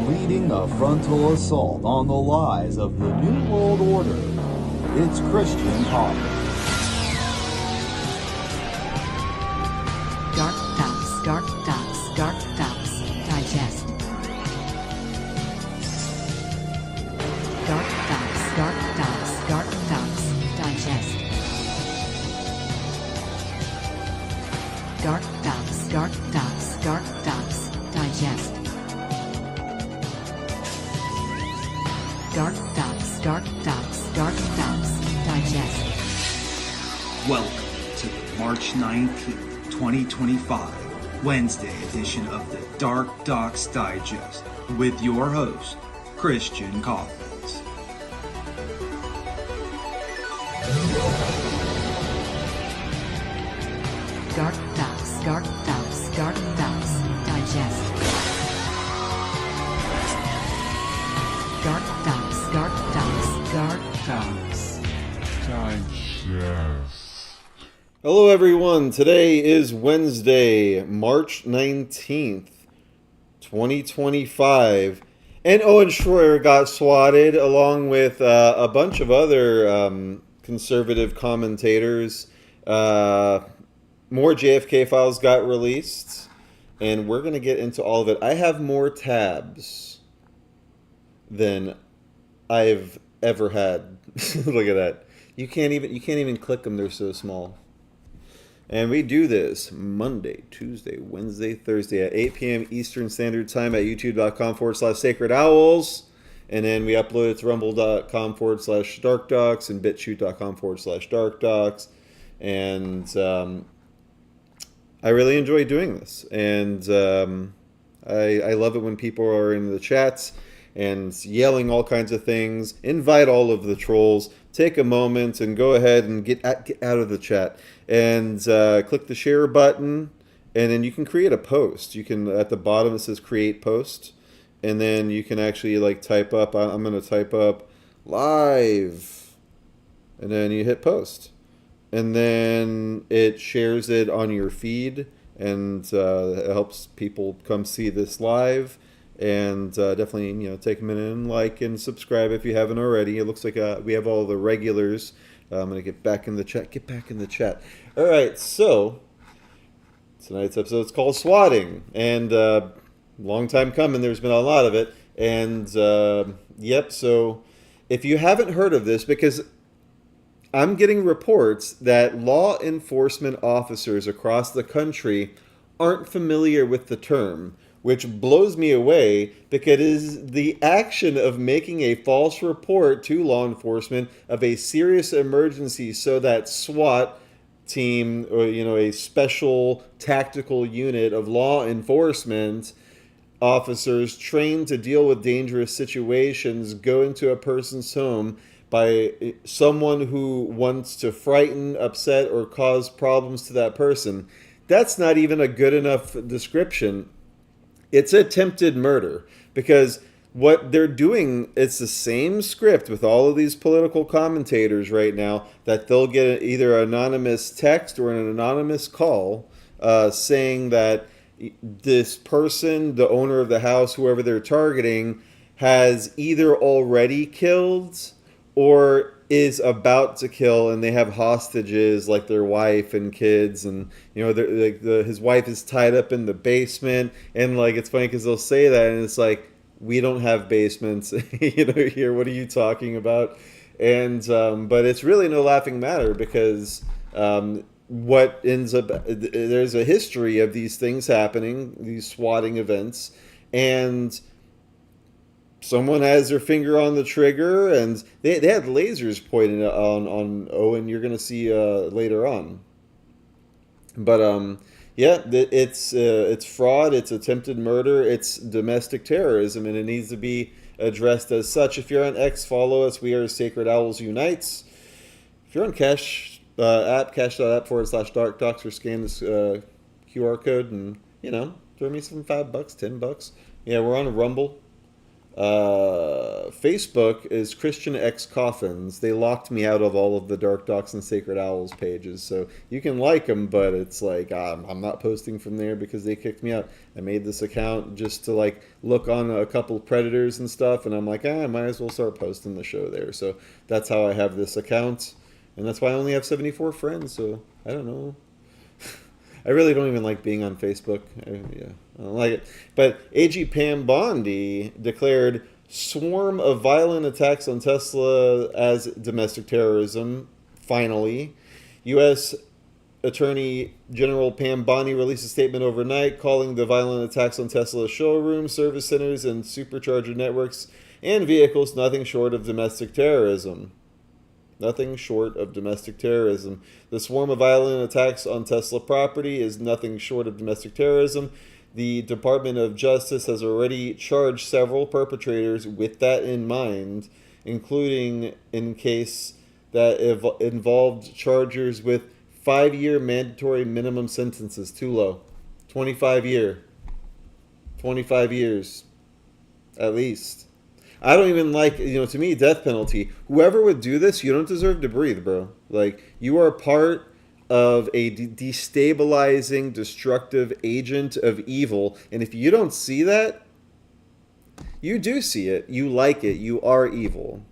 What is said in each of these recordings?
leading a frontal assault on the lies of the New World Order. It's Christian Coffins. DarkDox Digest. DarkDox Digest. DarkDox Digest. DarkDox Digest. Welcome to the March 19th, 2025, Wednesday edition of the DarkDox Digest with your host, Christian Coffins. DarkDox Digest. DarkDox Digest. Hello everyone, today is Wednesday, March 19th, 2025, and Owen Schroyer got swatted along with a bunch of other conservative commentators. More JFK files got released, and we're going to get into all of it. I have more tabs than I've ever had. Look at that. You can't even click them, they're so small. And we do this Monday, Tuesday, Wednesday, Thursday at 8 p.m. Eastern Standard Time at youtube.com/Sacred Owls. And then we upload it to rumble.com/DarkDox and bitshoot.com/DarkDox. And I really enjoy doing this. And I love it when people are in the chats and yelling all kinds of things. Invite all of the trolls. Take a moment and go ahead and get out of the chat. And click the share button. And then you can create a post. You can, at the bottom it says create post. And then you can actually like type up, I'm going to type up live. And then you hit post. And then it shares it on your feed. And it helps people come see this live. And definitely, take a minute and like and subscribe if you haven't already. It looks like we have all the regulars. I'm going to get back in the chat. Get back in the chat. All right, so tonight's episode is called Swatting. And long time coming. There's been a lot of it. And, yep, so if you haven't heard of this, because I'm getting reports that law enforcement officers across the country aren't familiar with the term, which blows me away because it is the action of making a false report to law enforcement of a serious emergency so that SWAT team, or a special tactical unit of law enforcement officers trained to deal with dangerous situations go into a person's home by someone who wants to frighten, upset, or cause problems to that person. That's not even a good enough description. It's attempted murder, because what they're doing, it's the same script with all of these political commentators right now, that they'll get either an anonymous text or an anonymous call saying that this person, the owner of the house, whoever they're targeting, has either already killed or is about to kill, and they have hostages like their wife and kids, and his wife is tied up in the basement, and it's funny because they'll say that, and it's like, we don't have basements, here. What are you talking about? And but it's really no laughing matter, because what ends up, there's a history of these things happening, these swatting events, and someone has their finger on the trigger, and they had lasers pointed on Owen. You're going to see later on. But yeah, it's fraud, it's attempted murder, it's domestic terrorism, and it needs to be addressed as such. If you're on X, follow us. We are Sacred Owls Unites. If you're on Cash app, cash.app/DarkDox, or scan this QR code and throw me some $5, $10. Yeah, we're on Rumble. Facebook is Christian X Coffins. They locked me out of all of the DarkDox and Sacred Owls pages. So you can like them, but it's like I'm not posting from there because they kicked me out. I made this account just to like look on a couple of Predators and stuff, and I'm like, I might as well start posting the show there. So that's how I have this account, and that's why I only have 74 friends. So I don't know. I really don't even like being on Facebook. I don't like it. But AG Pam Bondi declared swarm of violent attacks on Tesla as domestic terrorism. Finally, U.S. Attorney General Pam Bondi released a statement overnight calling the violent attacks on Tesla showrooms, service centers, and supercharger networks and vehicles nothing short of domestic terrorism. Nothing short of domestic terrorism. The swarm of violent attacks on Tesla property is nothing short of domestic terrorism. The Department of Justice has already charged several perpetrators with that in mind, including in case that involved chargers with 5-year mandatory minimum sentences. Too low. 25 years, at least. I don't even like, to me, death penalty. Whoever would do this, you don't deserve to breathe, bro. Like, you are part of a destabilizing, destructive agent of evil. And if you don't see that, you do see it. You like it. You are evil.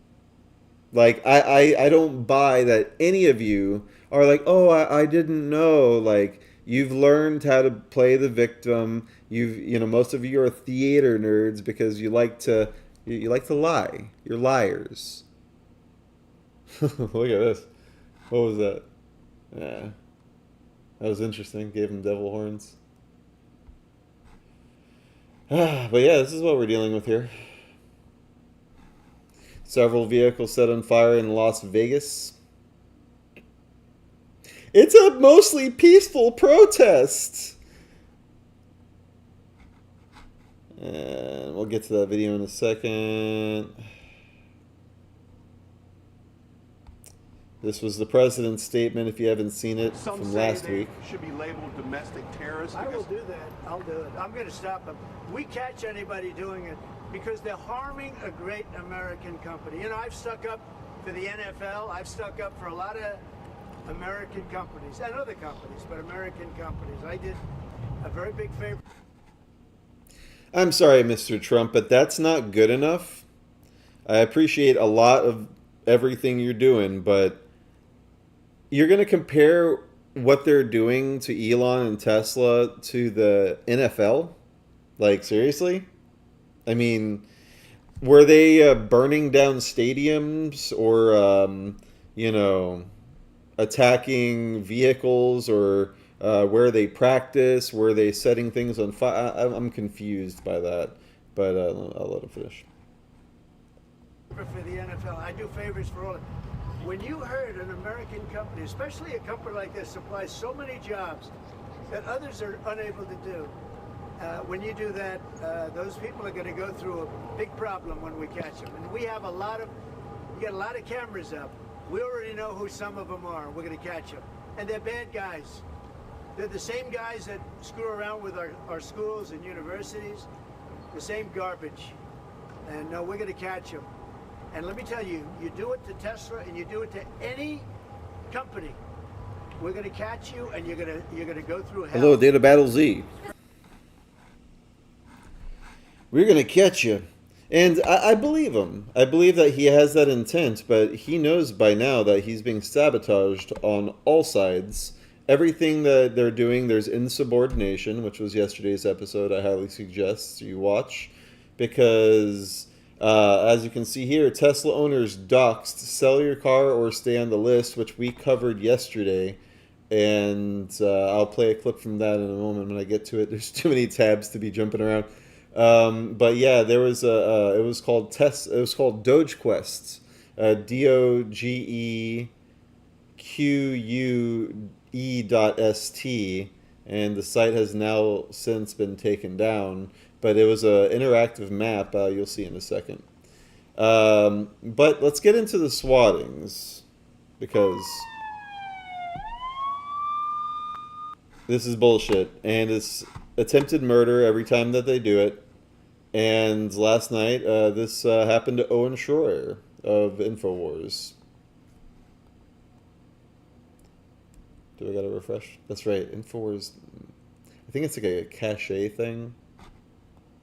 Like, I don't buy that any of you are like, oh, I didn't know. Like, you've learned how to play the victim. Most of you are theater nerds because you like to lie. You're liars. Look at this. What was that? Yeah. That was interesting. Gave him devil horns. But yeah, this is what we're dealing with here. Several vehicles set on fire in Las Vegas. It's a mostly peaceful protest. And we'll get to that video in a second. This was the president's statement, if you haven't seen it, from last week. Should be labeled domestic terrorists. I will do that. I'll do it. I'm going to stop them. We catch anybody doing it because they're harming a great American company. I've stuck up for the NFL. I've stuck up for a lot of American companies and other companies, but American companies. I did a very big favor. I'm sorry, Mr. Trump, but that's not good enough. I appreciate a lot of everything you're doing, but you're going to compare what they're doing to Elon and Tesla to the NFL? Like, seriously? I mean, were they burning down stadiums or, attacking vehicles or where they practice? Were they setting things on fire? I'm confused by that, but I'll let him finish. For the NFL, I do favors for all. When you heard an American company, especially a company like this, supplies so many jobs that others are unable to do, when you do that, those people are going to go through a big problem when we catch them. And we have we got a lot of cameras up. We already know who some of them are. We're going to catch them. And they're bad guys. They're the same guys that screw around with our schools and universities, the same garbage. And we're going to catch them. And let me tell you, you do it to Tesla and you do it to any company, we're going to catch you and you're going to go through hell. Hello, Data Battle Z. We're going to catch you. And I believe him. I believe that he has that intent, but he knows by now that he's being sabotaged on all sides. Everything that they're doing, there's insubordination, which was yesterday's episode. I highly suggest you watch. Because, as you can see here, Tesla owners doxed, sell your car or stay on the list, which we covered yesterday. And I'll play a clip from that in a moment when I get to it. There's too many tabs to be jumping around. But yeah, there was it was called DOGEQUE.ST, DOGEQUE.ST, and the site has now since been taken down. But it was an interactive map. You'll see in a second. But let's get into the swattings, because this is bullshit, and it's attempted murder every time that they do it. And last night, this happened to Owen Schroyer of Infowars. Do I gotta refresh? That's right, Infowars. I think it's like a cache thing.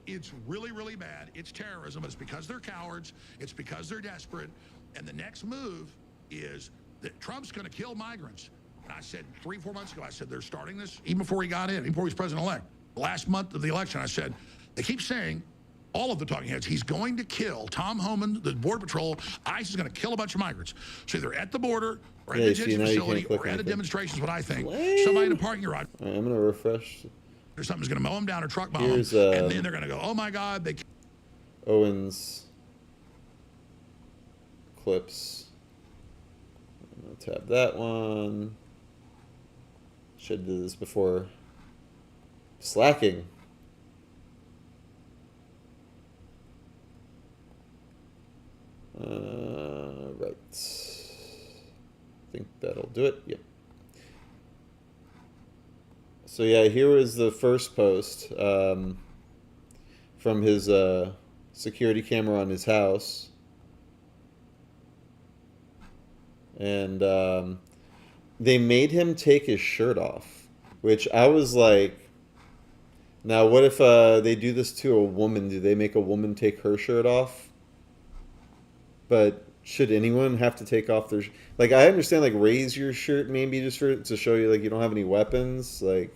It's really, really bad. It's terrorism. It's because they're cowards. It's because they're desperate. And the next move is that Trump's going to kill migrants. And I said 3-4 months ago, I said they're starting this even before he got in, even before he was president-elect. Last month of the election, I said, they keep saying, all of the talking heads, he's going to kill Tom Homan, the Border Patrol. ICE is going to kill a bunch of migrants. So they're at the border, or at the detention facility, or at a demonstration is what I think. Somebody in a parking garage. All right, I'm going to refresh. Or something's going to mow them down or truck bomb them. And then they're going to go, oh my God. They Owen's clips. I'm going to tab that one. Should do this before slacking. Right. I think that'll do it. Yep. So yeah, here is the first post from his security camera on his house. And they made him take his shirt off, which I was like, now what if they do this to a woman? Do they make a woman take her shirt off? But should anyone have to take off their... Like, I understand, like, raise your shirt maybe just to show you, like, you don't have any weapons. Like,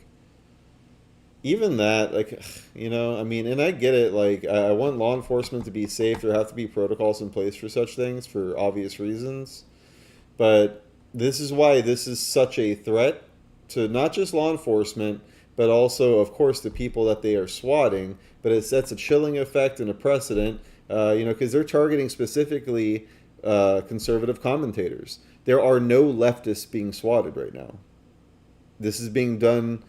even that, like, you know, I mean, and I get it. Like, I want law enforcement to be safe. There have to be protocols in place for such things for obvious reasons. But this is why this is such a threat to not just law enforcement, but also, of course, the people that they are swatting. But it sets a chilling effect and a precedent. You know, because they're targeting specifically conservative commentators. There are no leftists being swatted right now. This is being done.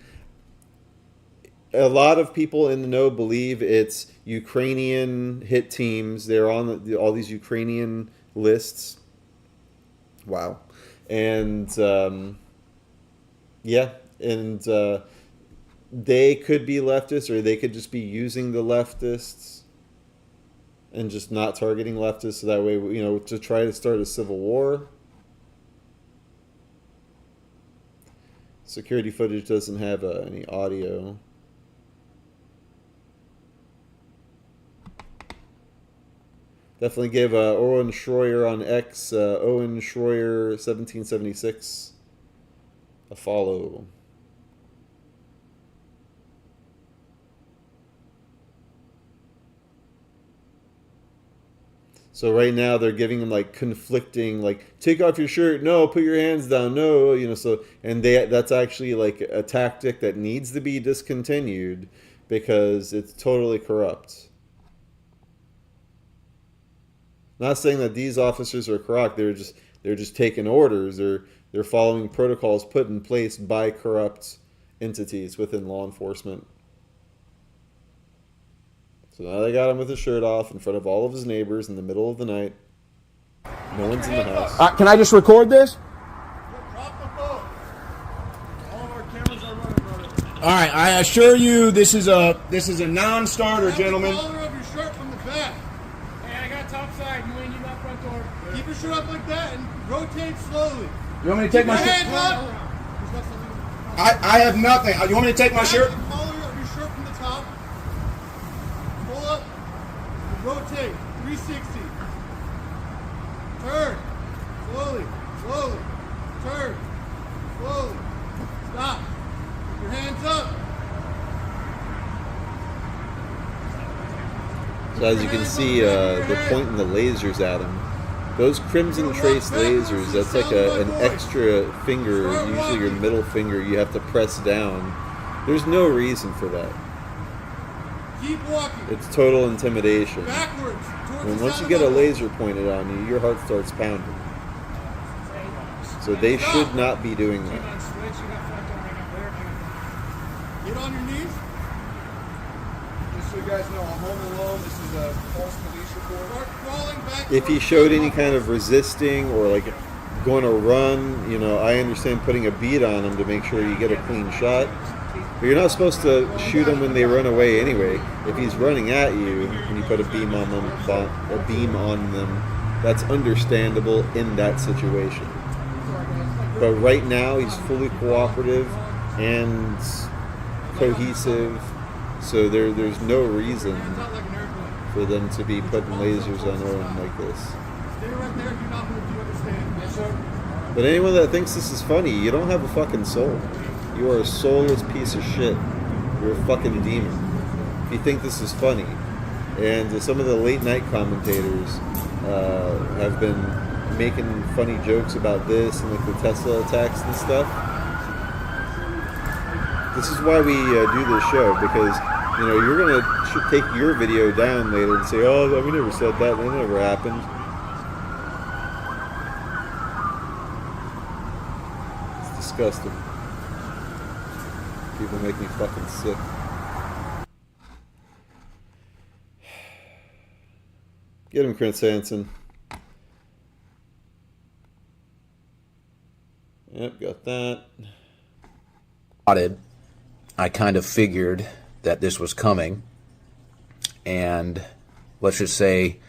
A lot of people in the know believe it's Ukrainian hit teams. They're on all these Ukrainian lists. Wow. And yeah, and they could be leftists, or they could just be using the leftists and just not targeting leftists, so that way, you know, to try to start a civil war. Security footage doesn't have any audio. Definitely give Owen Schroyer on X, Owen Schroyer 1776, a follow. So right now they're giving them like conflicting, like, take off your shirt, no, put your hands down, no, you know, so, and that's actually like a tactic that needs to be discontinued because it's totally corrupt. Not saying that these officers are corrupt, they're just taking orders, they're following protocols put in place by corrupt entities within law enforcement. So now they got him with his shirt off in front of all of his neighbors in the middle of the night. No one's in the house. Can I just record this? Drop the phone. All of our cameras are running, brother. All right, I assure you, this is a non-starter, gentlemen. The collar of your shirt from the back. Hey, I got top side. You ain't need that front door. Keep your shirt up like that and rotate slowly. You want me to take my shirt? Hands up. I have nothing. You want me to take my shirt? The collar of your shirt from the top. Pull up. Rotate. 360. Turn. Slowly. Slowly. Turn. Slowly. Stop. Keep your hands up. So as you can see, they're pointing the lasers at him. Those Crimson Trace lasers, that's like an extra finger, usually your middle finger, you have to press down. There's no reason for that. Keep walking. It's total intimidation. Backwards. And once you get a laser pointed on you, your heart starts pounding. So they should not be doing that. Get on your knees. Just so you guys know, I'm home alone. This is a false police report. Start crawling back. If he showed any kind of resisting or like going to run, you know, I understand putting a bead on him to make sure you get a clean shot. But you're not supposed to shoot them when they run away anyway. If he's running at you and you put a beam on them, that's understandable in that situation. But right now, he's fully cooperative and cohesive, so there's no reason for them to be putting lasers on Owen like this. Stay right there if you're not moved, you understand? Yes, sir. But anyone that thinks this is funny, you don't have a fucking soul. You are a soulless piece of shit. You're a fucking demon. If you think this is funny. And some of the late night commentators have been making funny jokes about this and like the Tesla attacks and stuff. This is why we do this show, because you're gonna take your video down later and say, "Oh, we never said that. That never happened." It's disgusting. People make me fucking sick. Get him, Chris Hansen. Yep, got that. I kind of figured that this was coming, and let's just say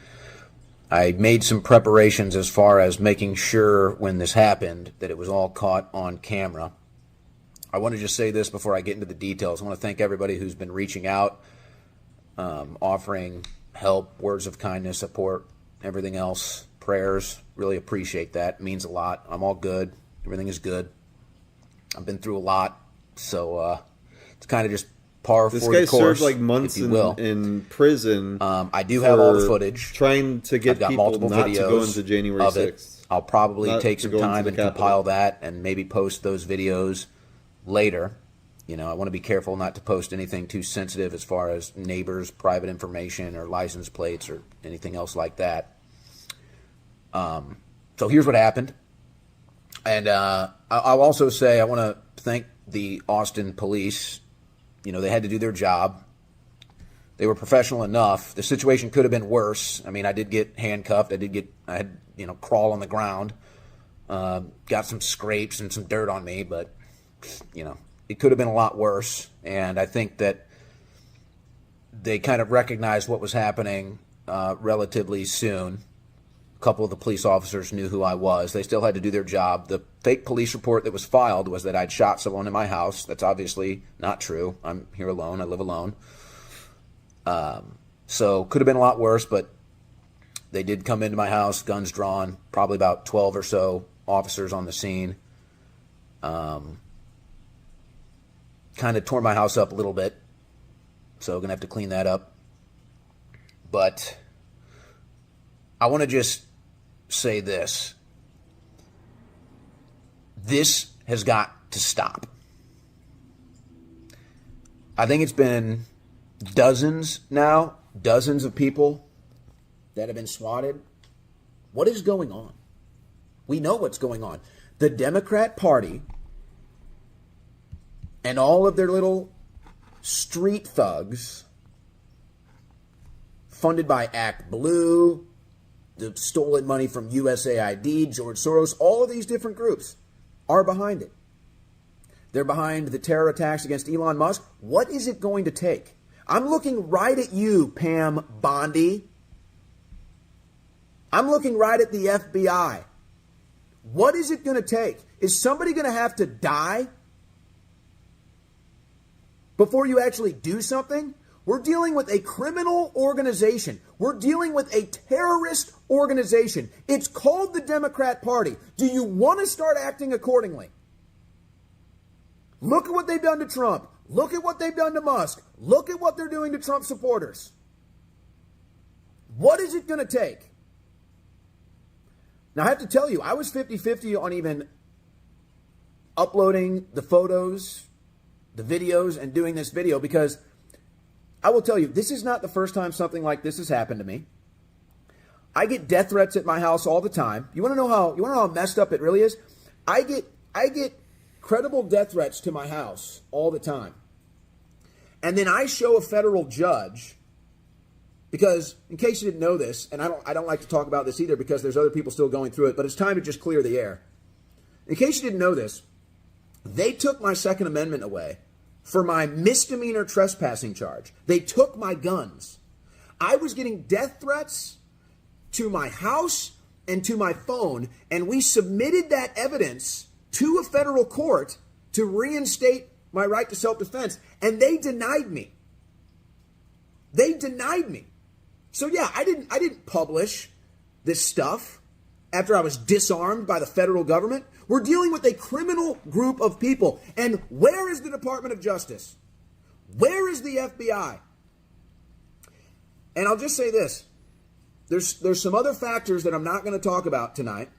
I made some preparations as far as making sure when this happened that it was all caught on camera. I want to just say this before I get into the details. I want to thank everybody who's been reaching out, offering help, words of kindness, support, everything else, prayers. Really appreciate that. It means a lot. I'm all good. Everything is good. I've been through a lot, so it's kind of just par for the course. This guy served like months in prison. I do have all the footage. Trying to get people not to go into January 6th. I'll probably take some time and compile that and maybe post those videos later. I want to be careful not to post anything too sensitive as far as neighbors' private information or license plates or anything else like that. So here's what happened. And I'll also say I want to thank the Austin police. They had to do their job. They were professional enough. The situation could have been worse. I mean, I did get handcuffed. I had crawl on the ground. Got some scrapes and some dirt on me, but it could have been a lot worse. And I think that they kind of recognized what was happening relatively soon. A couple of the police officers knew who I was. They still had to do their job. The fake police report that was filed was that I'd shot someone in my house. That's obviously not true. I'm here alone. I live alone. So could have been a lot worse, but they did come into my house, guns drawn, probably about 12 or so officers on the scene. Kind of tore my house up a little bit, so going to have to clean that up. But I want to just say this. This has got to stop. I think it's been dozens of people that have been swatted. What is going on? We know what's going on. The Democrat Party and all of their little street thugs, funded by Act Blue, the stolen money from USAID, George Soros, all of these different groups are behind it. They're behind the terror attacks against Elon Musk. What is it going to take? I'm looking right at you, Pam Bondi. I'm looking right at the FBI. What is it going to take? Is somebody going to have to die before you actually do something? We're dealing with a criminal organization. We're dealing with a terrorist organization. It's called the Democrat Party. Do you want to start acting accordingly? Look at what they've done to Trump. Look at what they've done to Musk. Look at what they're doing to Trump supporters. What is it going to take? Now, I have to tell you, I was 50-50 on even uploading the photos, the videos, and doing this video, because I will tell you, this is not the first time something like this has happened to me. I get death threats at my house all the time. You want to know how messed up it really is? I get credible death threats to my house all the time. And then I show a federal judge, because in case you didn't know this, and I don't like to talk about this either because there's other people still going through it, but it's time to just clear the air. In case you didn't know this, they took my Second Amendment away for my misdemeanor trespassing charge. They took my guns. I was getting death threats to my house and to my phone, and we submitted that evidence to a federal court to reinstate my right to self-defense, and they denied me. They denied me. So yeah, I didn't publish this stuff after I was disarmed by the federal government. We're dealing with a criminal group of people. And where is the Department of Justice? Where is the FBI? And I'll just say this. There's some other factors that I'm not going to talk about tonight.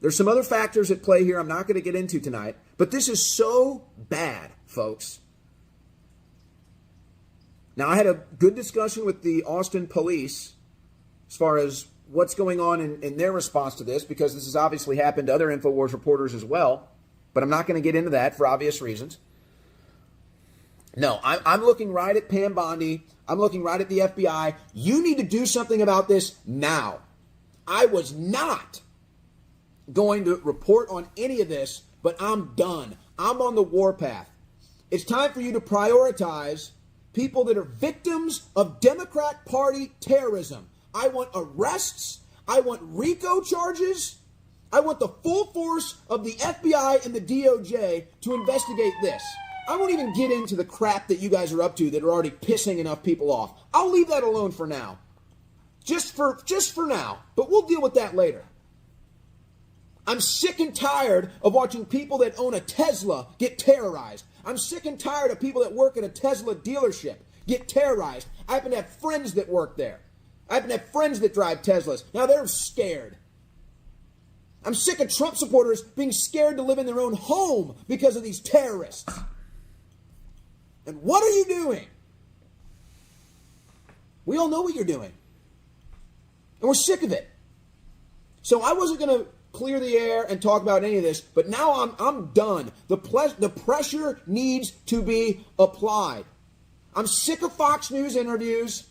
There's some other factors at play here I'm not going to get into tonight. But this is so bad, folks. Now, I had a good discussion with the Austin police as far as what's going on in their response to this, because this has obviously happened to other Infowars reporters as well. But I'm not going to get into that for obvious reasons. No, I'm looking right at Pam Bondi. I'm looking right at the FBI. You need to do something about this now. I was not going to report on any of this, but I'm done. I'm on the warpath. It's time for you to prioritize people that are victims of Democrat Party terrorism. I want arrests. I want RICO charges. I want the full force of the FBI and the DOJ to investigate this. I won't even get into the crap that you guys are up to that are already pissing enough people off. I'll leave that alone for now. Just for now. But we'll deal with that later. I'm sick and tired of watching people that own a Tesla get terrorized. I'm sick and tired of people that work at a Tesla dealership get terrorized. I happen to have friends that work there. I happen to have friends that drive Teslas. Now they're scared. I'm sick of Trump supporters being scared to live in their own home because of these terrorists. And what are you doing? We all know what you're doing. And we're sick of it. So I wasn't going to clear the air and talk about any of this, but now I'm done. The pressure needs to be applied. I'm sick of Fox News interviews.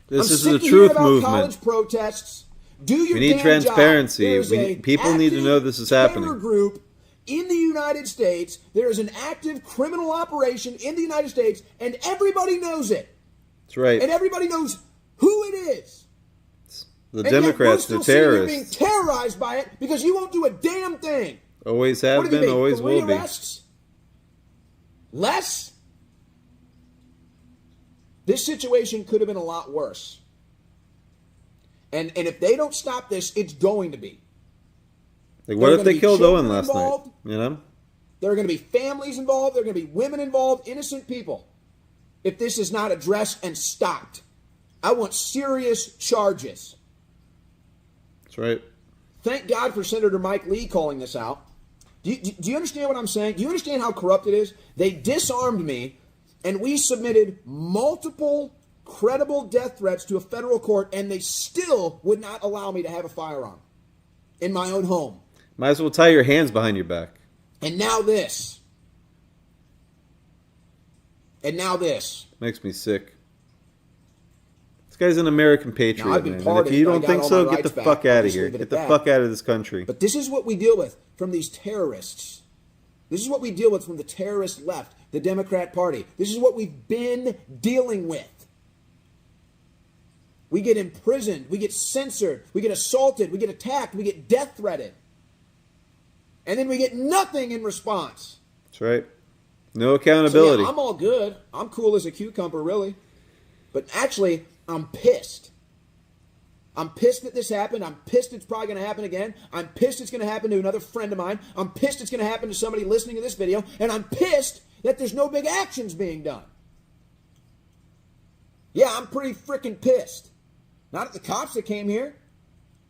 This is a truth movement. College protests. Do your we need damn transparency. Job. People need to know this is happening. Terror group in the United States. There is an active criminal operation in the United States, and everybody knows it. That's right. And everybody knows who it is. The Democrats, the terrorists. Being terrorized by it because you won't do a damn thing. Always have been, always will be. Arrests? Less? This situation could have been a lot worse. And if they don't stop this, it's going to be. Like, what if they killed Owen last night? You know? There are going to be families involved. There are going to be women involved, innocent people. If this is not addressed and stopped. I want serious charges. That's right. Thank God for Senator Mike Lee calling this out. Do you understand what I'm saying? Do you understand how corrupt it is? They disarmed me, and we submitted multiple credible death threats to a federal court, and they still would not allow me to have a firearm in my own home. Might as well tie your hands behind your back. And now this. And now this. Makes me sick. This guy's an American patriot, now, I've been man. Pardoned, and if you don't think so, get the fuck out of here. Get the fuck out of this country. But this is what we deal with from these terrorists. This is what we deal with from the terrorist left, the Democrat Party. This is what we've been dealing with. We get imprisoned, we get censored, we get assaulted, we get attacked, we get death threatened. And then we get nothing in response. That's right. No accountability. So yeah, I'm all good. I'm cool as a cucumber, really. But actually, I'm pissed. I'm pissed that this happened. I'm pissed it's probably going to happen again. I'm pissed it's going to happen to another friend of mine. I'm pissed it's going to happen to somebody listening to this video. And I'm pissed that there's no big actions being done. Yeah, I'm pretty freaking pissed. Not at the cops that came here.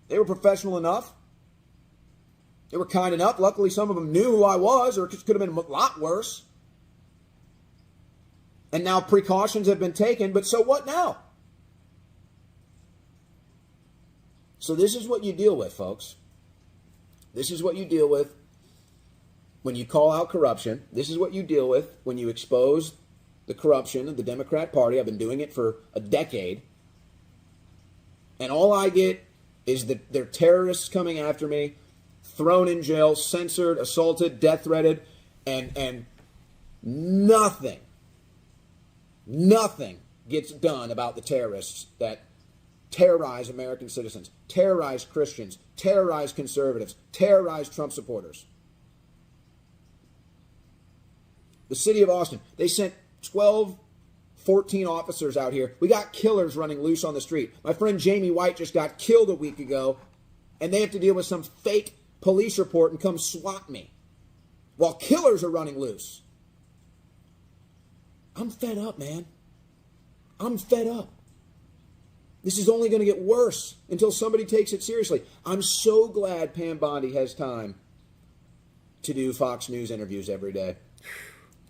They were professional enough. They were kind enough. Luckily, some of them knew who I was, or it could have been a lot worse. And now precautions have been taken, but so what now? So this is what you deal with, folks. This is what you deal with when you call out corruption. This is what you deal with when you expose the corruption of the Democrat Party. I've been doing it for a decade. And all I get is that they're terrorists coming after me, thrown in jail, censored, assaulted, death threatened, and nothing gets done about the terrorists that terrorize American citizens, terrorize Christians, terrorize conservatives, terrorize Trump supporters. The city of Austin, they sent 12, 14 officers out here. We got killers running loose on the street. My friend Jamie White just got killed a week ago, and they have to deal with some fake police report and come swat me while killers are running loose. I'm fed up, man. I'm fed up. This is only going to get worse until somebody takes it seriously. I'm so glad Pam Bondi has time to do Fox News interviews every day.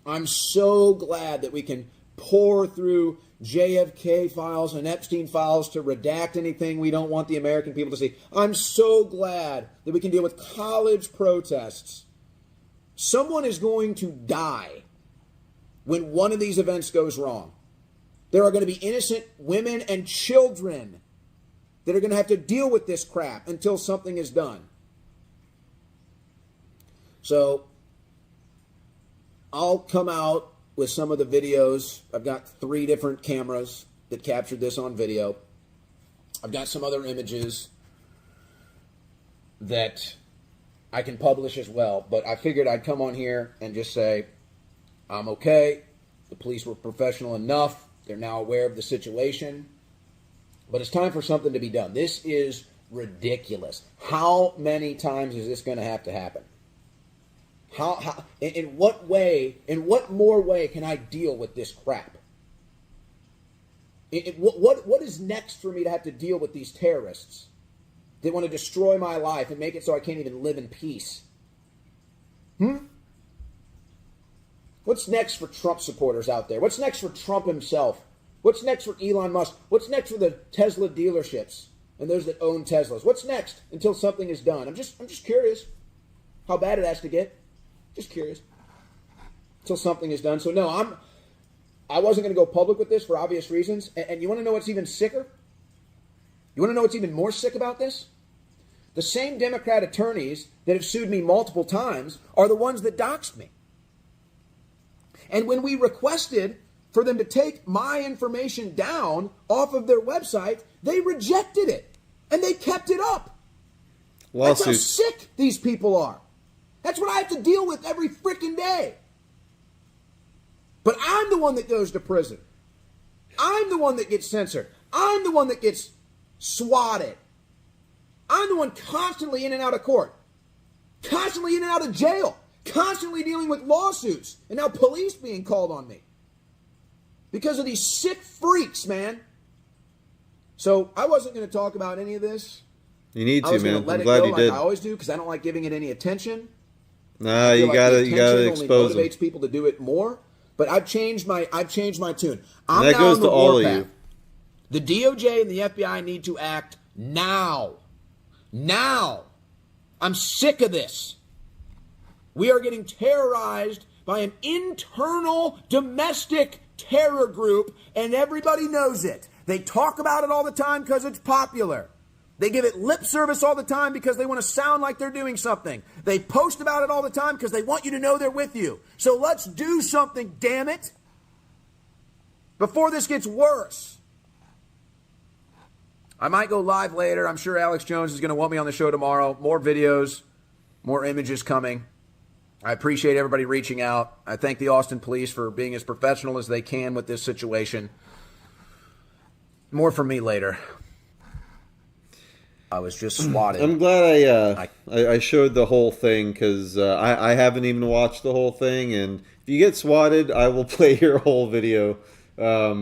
I'm so glad that we can pour through JFK files and Epstein files to redact anything we don't want the American people to see. I'm so glad that we can deal with college protests. Someone is going to die when one of these events goes wrong. There are going to be innocent women and children that are going to have to deal with this crap until something is done. So I'll come out with some of the videos. I've got 3 different cameras that captured this on video. I've got some other images that I can publish as well. But I figured I'd come on here and just say, I'm okay. The police were professional enough. They're now aware of the situation. But it's time for something to be done. This is ridiculous. How many times is this going to have to happen? In what more way can I deal with this crap? What is next for me to have to deal with these terrorists that want to destroy my life and make it so I can't even live in peace? What's next for Trump supporters out there? What's next for Trump himself? What's next for Elon Musk? What's next for the Tesla dealerships and those that own Teslas? What's next until something is done? I'm just curious how bad it has to get. Just curious. Until something is done. So no, I wasn't going to go public with this for obvious reasons. And you want to know what's even sicker? You want to know what's even more sick about this? The same Democrat attorneys that have sued me multiple times are the ones that doxed me. And when we requested for them to take my information down off of their website, they rejected it. And they kept it up. Lawsuits. That's how sick these people are. That's what I have to deal with every freaking day. But I'm the one that goes to prison. I'm the one that gets censored. I'm the one that gets swatted. I'm the one constantly in and out of court. Constantly in and out of jail. Constantly dealing with lawsuits. And now police being called on me. Because of these sick freaks, man. So I wasn't going to talk about any of this. You need to, man. I'm glad you did. I always do, because I don't like giving it any attention. Nah, you gotta expose them. Only motivates people to do it more. But I've changed my tune. And that goes to all of you. The DOJ and the FBI need to act now. Now. I'm sick of this. We are getting terrorized by an internal domestic terror group, and everybody knows it. They talk about it all the time because it's popular. They give it lip service all the time because they want to sound like they're doing something. They post about it all the time because they want you to know they're with you. So let's do something, damn it, before this gets worse. I might go live later. I'm sure Alex Jones is going to want me on the show tomorrow. More videos, more images coming. I appreciate everybody reaching out. I thank the Austin police for being as professional as they can with this situation. More from me later. I was just swatted. I'm glad I showed the whole thing, because I haven't even watched the whole thing. And if you get swatted, I will play your whole video. That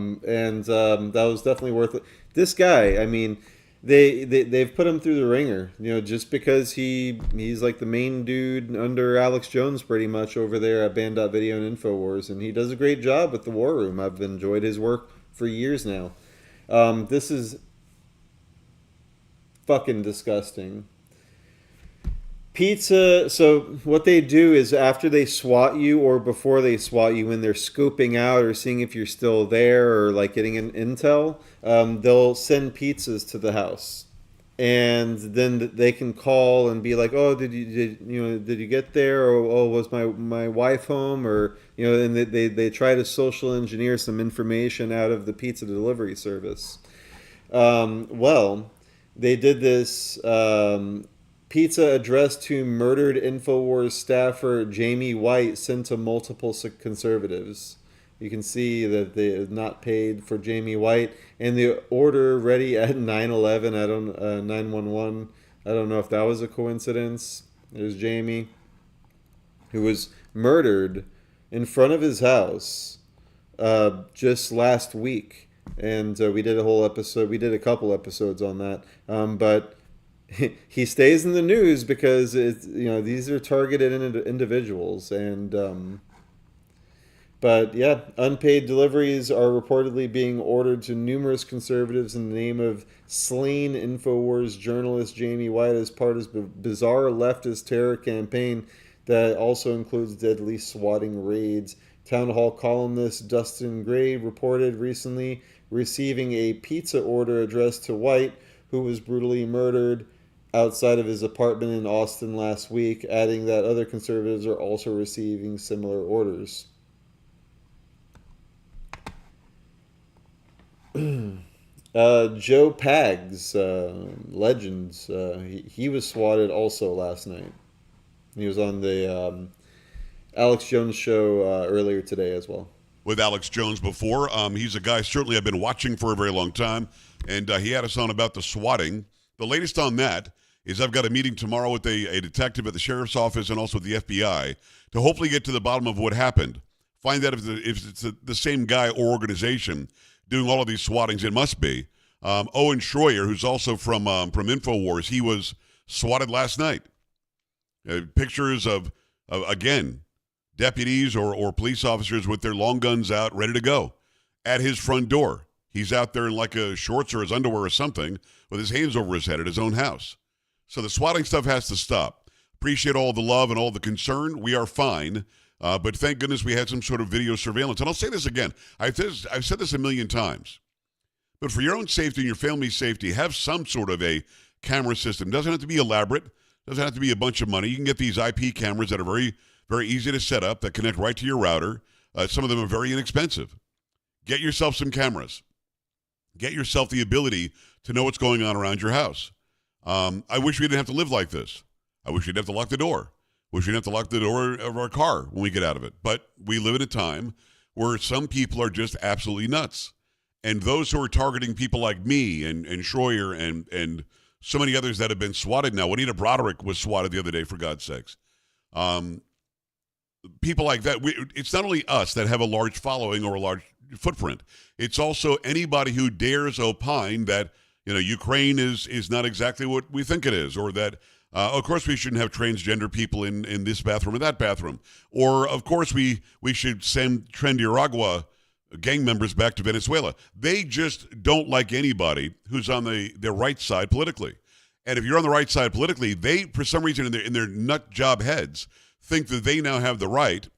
was definitely worth it. This guy, I mean, they've put him through the ringer, just because he's like the main dude under Alex Jones pretty much over there at Band.Video and Infowars, and he does a great job with the War Room. I've enjoyed his work for years now. This is fucking disgusting. Pizza, so what they do is after they SWAT you or before they SWAT you, when they're scooping out or seeing if you're still there or like getting an intel, they'll send pizzas to the house. and then they can call and be like, oh, did you get there, or oh, was my wife home, or and they try to social engineer some information out of the pizza delivery service. Well, they did this pizza addressed to murdered Infowars staffer Jamie White sent to multiple conservatives. You can see that they have not paid for Jamie White, and the order ready at 9/11. 911. I don't know if that was a coincidence. There's Jamie, who was murdered in front of his house just last week, and we did a whole episode. We did a couple episodes on that, but he stays in the news because these are targeted individuals, and. But yeah, unpaid deliveries are reportedly being ordered to numerous conservatives in the name of slain Infowars journalist Jamie White as part of his bizarre leftist terror campaign that also includes deadly swatting raids. Town Hall columnist Dustin Gray reported recently receiving a pizza order addressed to White, who was brutally murdered outside of his apartment in Austin last week, adding that other conservatives are also receiving similar orders. Joe Pags, Legends, he was swatted also last night. He was on the Alex Jones show earlier today as well. With Alex Jones before. He's a guy certainly I've been watching for a very long time, and he had us on about the swatting. The latest on that is I've got a meeting tomorrow with a detective at the sheriff's office and also with the FBI to hopefully get to the bottom of what happened. Find out if it's the same guy or organization doing all of these swattings. It must be. OWEN SHROYER, who's also from Infowars, he was swatted last night. Pictures of again, deputies or police officers with their long guns out, ready to go, at his front door. He's out there in like a shorts or his underwear or something with his hands over his head at his own house. So the swatting stuff has to stop. Appreciate all the love and all the concern. We are fine. But thank goodness we had some sort of video surveillance. And I'll say this again. I've said this a million times. But for your own safety and your family's safety, have some sort of a camera system. Doesn't have to be elaborate. Doesn't have to be a bunch of money. You can get these IP cameras that are very, very easy to set up, that connect right to your router. Some of them are very inexpensive. Get yourself some cameras. Get yourself the ability to know what's going on around your house. I wish we didn't have to live like this. I wish we didn't have to lock the door. Wish we didn't have to lock the door of our car when we get out of it. But we live in a time where some people are just absolutely nuts. And those who are targeting people like me and SHROYER and so many others that have been swatted now. Juanita Broderick was swatted the other day, for God's sakes. People like that. It's not only us that have a large following or a large footprint. It's also anybody who dares opine that Ukraine is not exactly what we think it is, or that of course we shouldn't have transgender people in this bathroom or that bathroom, or of course we should send Nicaragua gang members back to Venezuela. They just don't like anybody who's on the right side politically. And if you're on the right side politically, they, for some reason in their nut job heads, think that they now have the right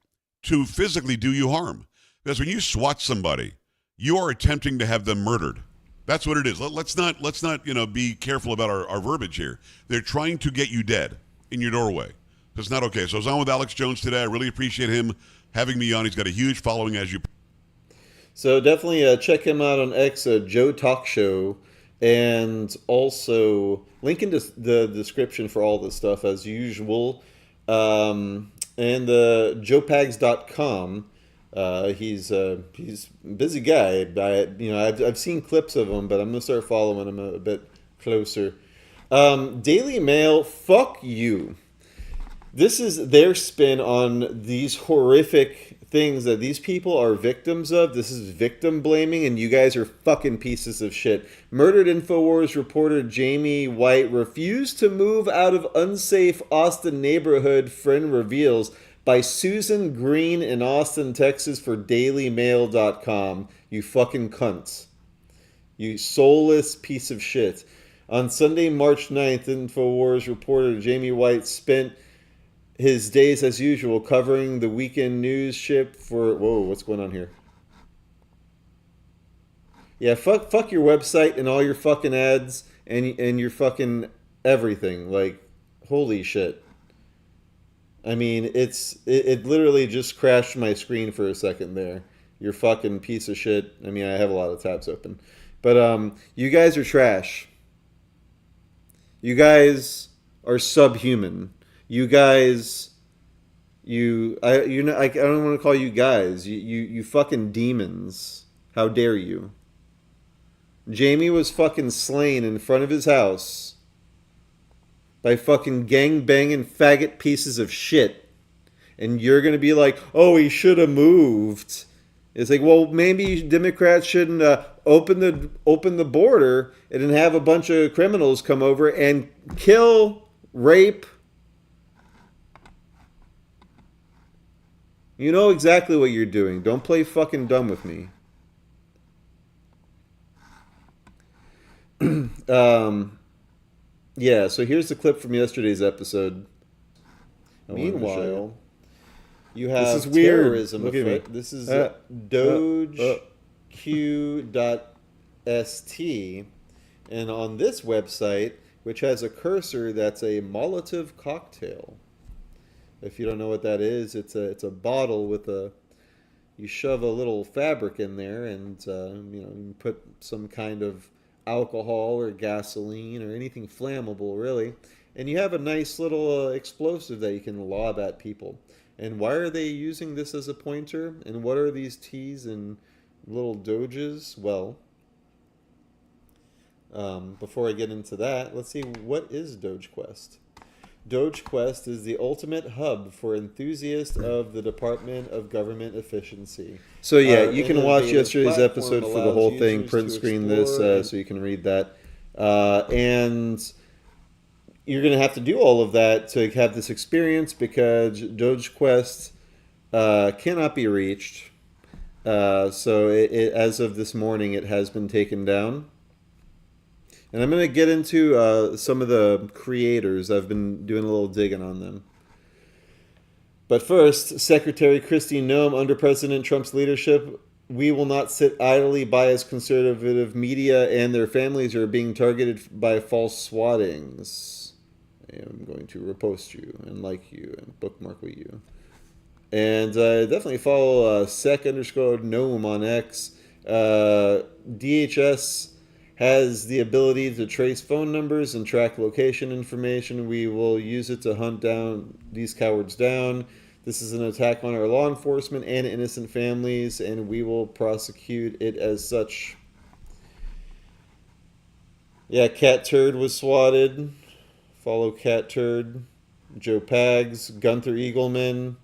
to physically do you harm. Because when you swat somebody, you are attempting to have them murdered. That's what it is. Let's not be careful about our verbiage here. They're trying to get you dead in your doorway. That's not okay. So I was on with Alex Jones today. I really appreciate him having me on. He's got a huge following, as you. So definitely check him out on X, Joe Talk Show, and also link in the description for all this stuff as usual. And joepags.com. He's a busy guy. I've seen clips of him, but I'm gonna start following him a bit closer. Daily Mail, fuck you. This is their spin on these horrific things that these people are victims of. This is victim blaming, and you guys are fucking pieces of shit. Murdered Infowars reporter Jamie White refused to move out of unsafe Austin neighborhood, friend reveals, by Susan Green in Austin, Texas for dailymail.com. You fucking cunts. You soulless piece of shit. On Sunday, March 9th, Infowars reporter Jamie White spent his days as usual covering the weekend news ship for... Whoa, what's going on here? Yeah, fuck your website and all your fucking ads and you're fucking everything. Like, holy shit. I mean, it literally just crashed my screen for a second there. You're fucking piece of shit. I mean, I have a lot of tabs open. But you guys are trash. You guys are subhuman. You guys, I don't want to call you guys. You fucking demons. How dare you? Jamie was fucking slain in front of his house by fucking gang-banging faggot pieces of shit. And you're going to be like, oh, he should have moved. It's like, well, maybe Democrats shouldn't open the border and then have a bunch of criminals come over and kill, rape. You know exactly what you're doing. Don't play fucking dumb with me. Yeah, so here's the clip from yesterday's episode. Meanwhile, you have this is weird. terrorism. Look at me. This is DOGEQUE.ST. And on this website, which has a cursor that's a Molotov cocktail. If you don't know what that is, it's a bottle with you shove a little fabric in there, and you put some kind of alcohol or gasoline or anything flammable, really, and you have a nice little explosive that you can lob at people. And why are they using this as a pointer? And what are these T's and little doges? Well, before I get into that, let's see, what is DOGEQUE.ST? DOGEQUE.ST is the ultimate hub for enthusiasts of the Department of Government Efficiency. So yeah, you can watch yesterday's episode for the whole thing, print screen this so you can read that. And you're going to have to do all of that to have this experience because DOGEQUE.ST cannot be reached. So as of this morning, it has been taken down. And I'm going to get into some of the creators. I've been doing a little digging on them. But first, Secretary Kristi Noem, under President Trump's leadership, we will not sit idly by as conservative media and their families are being targeted by false swattings. I am going to repost you and like you and bookmark with you. And definitely follow sec_Noem on X. DHS has the ability to trace phone numbers and track location information. We will use it to hunt down these cowards down. This is an attack on our law enforcement and innocent families, and we will prosecute it as such. Yeah, Cat Turd was swatted. Follow Cat Turd. Joe Pags, Gunther Eagleman.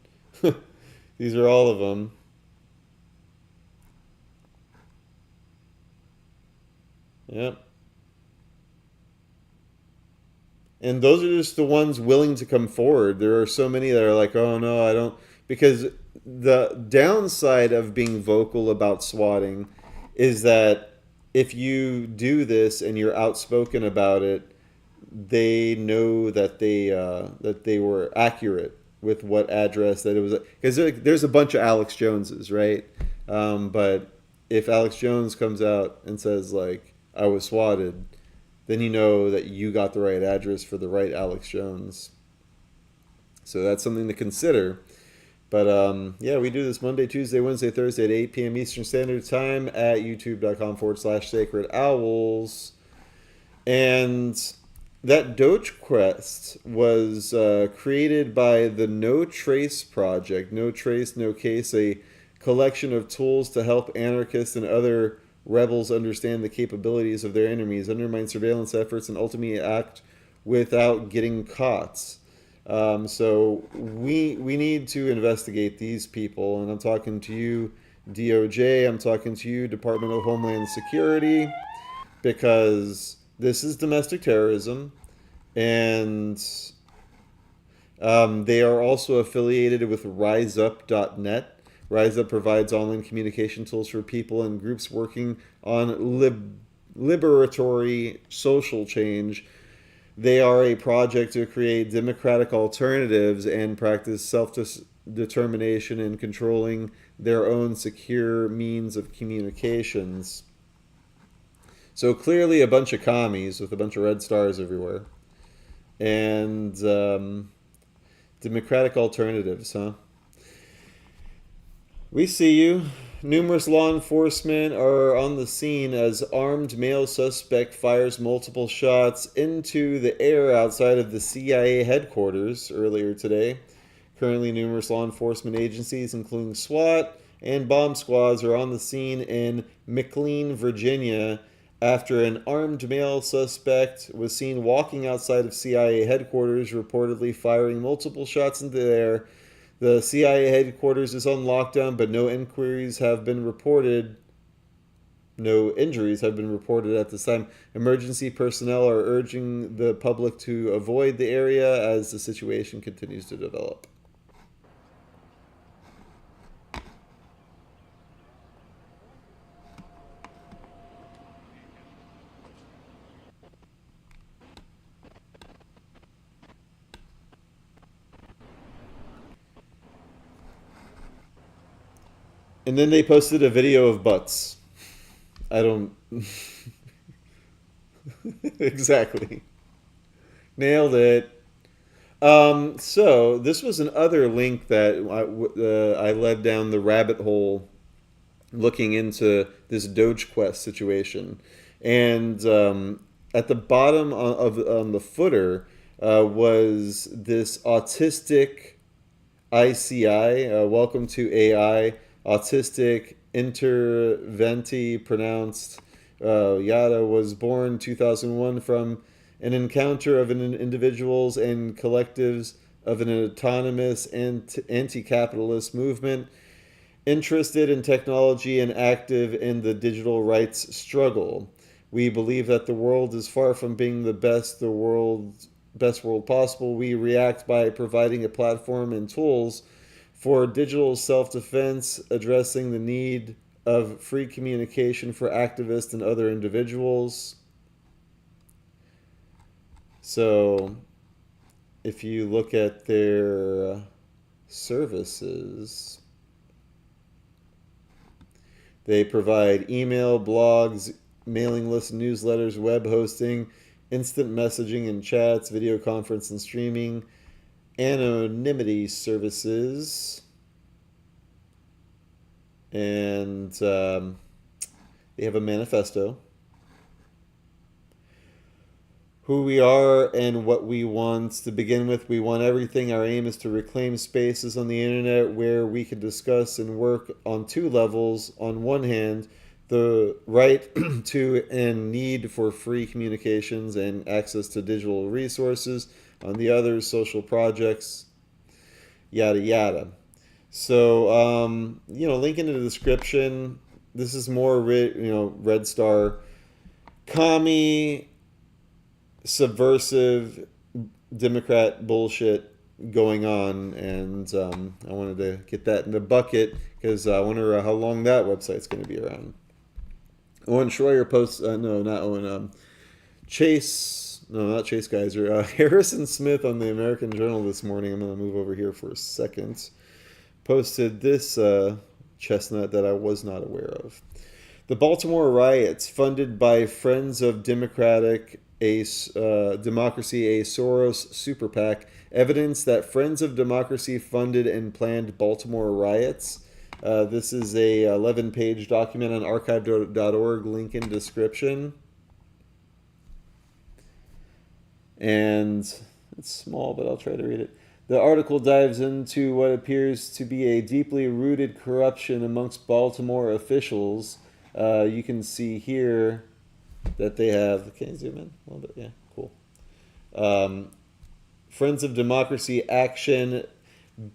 These are all of them. Yep. And those are just the ones willing to come forward. There are so many that are like, oh no, I don't. Because the downside of being vocal about swatting is that if you do this and you're outspoken about it, they know that they were accurate with what address that it was. Because there's a bunch of Alex Joneses, right? But if Alex Jones comes out and says, like, I was swatted, then you know that you got the right address for the right Alex Jones. So that's something to consider. But yeah, we do this Monday, Tuesday, Wednesday, Thursday at 8 p.m. Eastern Standard Time at youtube.com/Sacred Owls. And that DOGEQUE.ST was created by the No Trace Project. No Trace, No Case, a collection of tools to help anarchists and other rebels understand the capabilities of their enemies, undermine surveillance efforts, and ultimately act without getting caught. So we need to investigate these people, and I'm talking to you, DOJ, I'm talking to you, Department of Homeland Security, because this is domestic terrorism, and they are also affiliated with RiseUp.net. RiseUp provides online communication tools for people and groups working on liberatory social change. They are a project to create democratic alternatives and practice self-determination in controlling their own secure means of communications. So clearly a bunch of commies with a bunch of red stars everywhere. And democratic alternatives, huh? We see you. Numerous law enforcement are on the scene as armed male suspect fires multiple shots into the air outside of the CIA headquarters earlier today. Currently, numerous law enforcement agencies, including SWAT and bomb squads, are on the scene in McLean, Virginia, after an armed male suspect was seen walking outside of CIA headquarters, reportedly firing multiple shots into the air. The CIA headquarters is on lockdown, but no injuries have been reported at this time. Emergency personnel are urging the public to avoid the area as the situation continues to develop. And then they posted a video of butts. I don't... Exactly. Nailed it. So, this was another link that I led down the rabbit hole looking into this DOGEQUE.ST situation. And at the bottom on the footer was this autistic ICI, welcome to AI, autistic interventi, pronounced Yada, was born 2001 from an encounter of individuals and collectives of an autonomous anti-capitalist movement interested in technology and active in the digital rights struggle. We believe that the world is far from being the best world possible. We react by providing a platform and tools for digital self-defense, addressing the need of free communication for activists and other individuals. So, if you look at their services, they provide email, blogs, mailing lists, newsletters, web hosting, instant messaging and chats, video conference and streaming, anonymity services, and they have a manifesto. Who we are and what we want. To begin with, we want everything. Our aim is to reclaim spaces on the internet where we can discuss and work on two levels. On one hand, the right to and need for free communications and access to digital resources. On the other, social projects, yada yada. So, link in the description. This is more, Red Star, commie, subversive, Democrat bullshit going on, and I wanted to get that in the bucket because I wonder how long that website's going to be around. Owen Schroyer posts, no, not Owen, not Chase Geiser, Harrison Smith on the American Journal this morning, I'm going to move over here for a second, posted this chestnut that I was not aware of. The Baltimore riots, funded by Friends of Democracy, a Soros super PAC, evidence that Friends of Democracy funded and planned Baltimore riots. This is a 11-page document on archive.org, link in description. And it's small, but I'll try to read it. The article dives into what appears to be a deeply rooted corruption amongst Baltimore officials. You can see here that they have, can you zoom in a little bit? Yeah, cool. Friends of Democracy Action,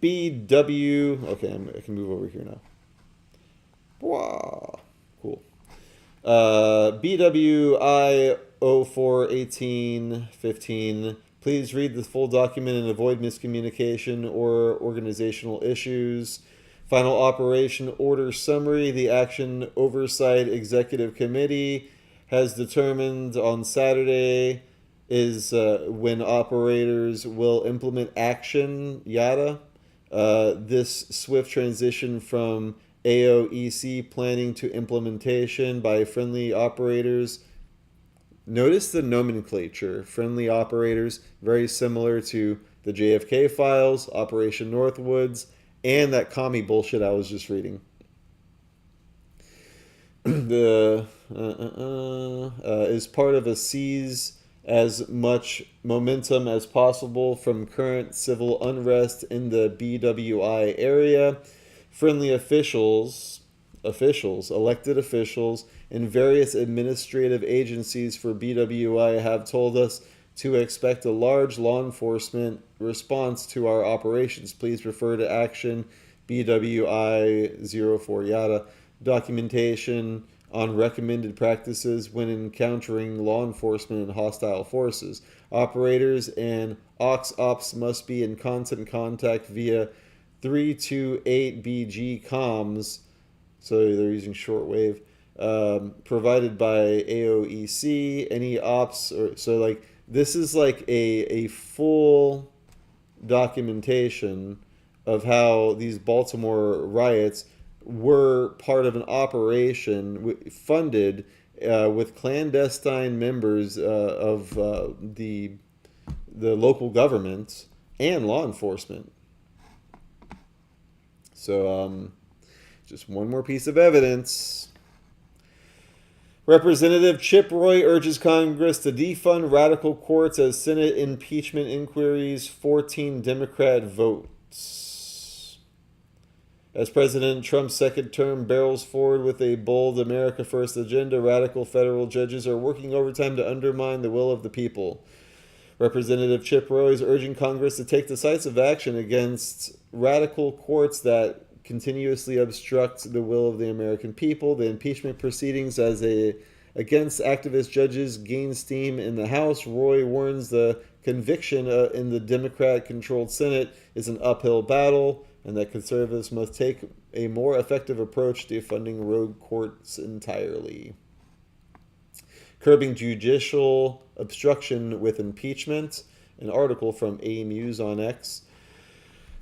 BW, okay, I can move over here now. Wow, cool. BWI 041815. Please read the full document and avoid miscommunication or organizational issues. Final Operation Order Summary. The Action Oversight Executive Committee has determined on Saturday is when operators will implement action, yada. This swift transition from AOEC planning to implementation by friendly operators Notice the nomenclature. Friendly operators, very similar to the JFK files, Operation Northwoods, and that commie bullshit I was just reading. The is part of a seize as much momentum as possible from current civil unrest in the BWI area. Friendly officials, elected officials, and various administrative agencies for BWI have told us to expect a large law enforcement response to our operations. Please refer to Action BWI 04 yada documentation on recommended practices when encountering law enforcement and hostile forces. Operators and ops must be in constant contact via 328BG comms, so they're using shortwave, provided by AOEC. Any ops, this is like a full documentation of how these Baltimore riots were part of an operation funded with clandestine members of the local government and law enforcement. So just one more piece of evidence. Representative Chip Roy urges Congress to defund radical courts as Senate impeachment inquiries 14 Democrat votes. As President Trump's second term barrels forward with a bold America First agenda, radical federal judges are working overtime to undermine the will of the people. Representative Chip Roy is urging Congress to take decisive action against radical courts that continuously obstruct the will of the American people. The impeachment proceedings against activist judges gain steam in the House. Roy warns the conviction in the Democrat-controlled Senate is an uphill battle, and that conservatives must take a more effective approach to defunding rogue courts entirely. Curbing judicial obstruction with impeachment, an article from A News on X.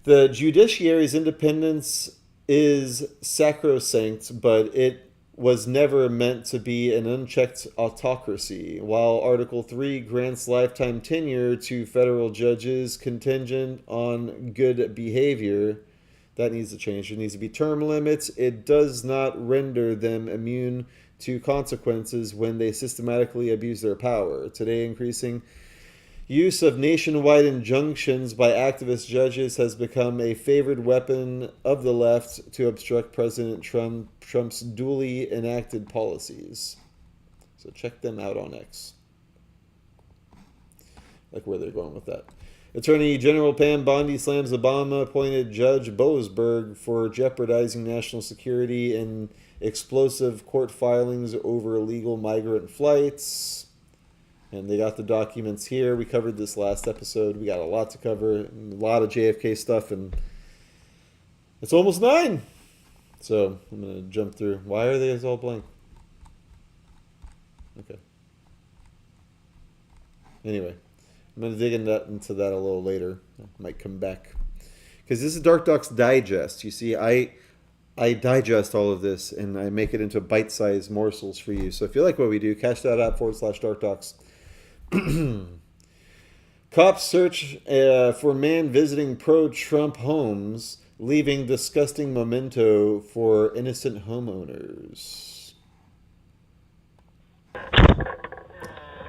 The judiciary's independence is sacrosanct, but it was never meant to be an unchecked autocracy. While Article 3 grants lifetime tenure to federal judges contingent on good behavior, that needs to change. There needs to be term limits. It does not render them immune to consequences when they systematically abuse their power. Today, increasing use of nationwide injunctions by activist judges has become a favored weapon of the left to obstruct President Trump's duly enacted policies. So check them out on X. Like where they're going with that. Attorney General Pam Bondi slams Obama-appointed Judge Boasberg for jeopardizing national security in explosive court filings over illegal migrant flights. And they got the documents here. We covered this last episode. We got a lot to cover, a lot of JFK stuff, and it's almost 9. So I'm going to jump through. Why are they all blank? Okay. Anyway, I'm going to dig into that a little later. I might come back. Because this is DarkDox Digest. You see, I digest all of this, and I make it into bite-sized morsels for you. So if you like what we do, cash that out /DarkDox. Cops search for man visiting pro-Trump homes, leaving disgusting memento for innocent homeowners.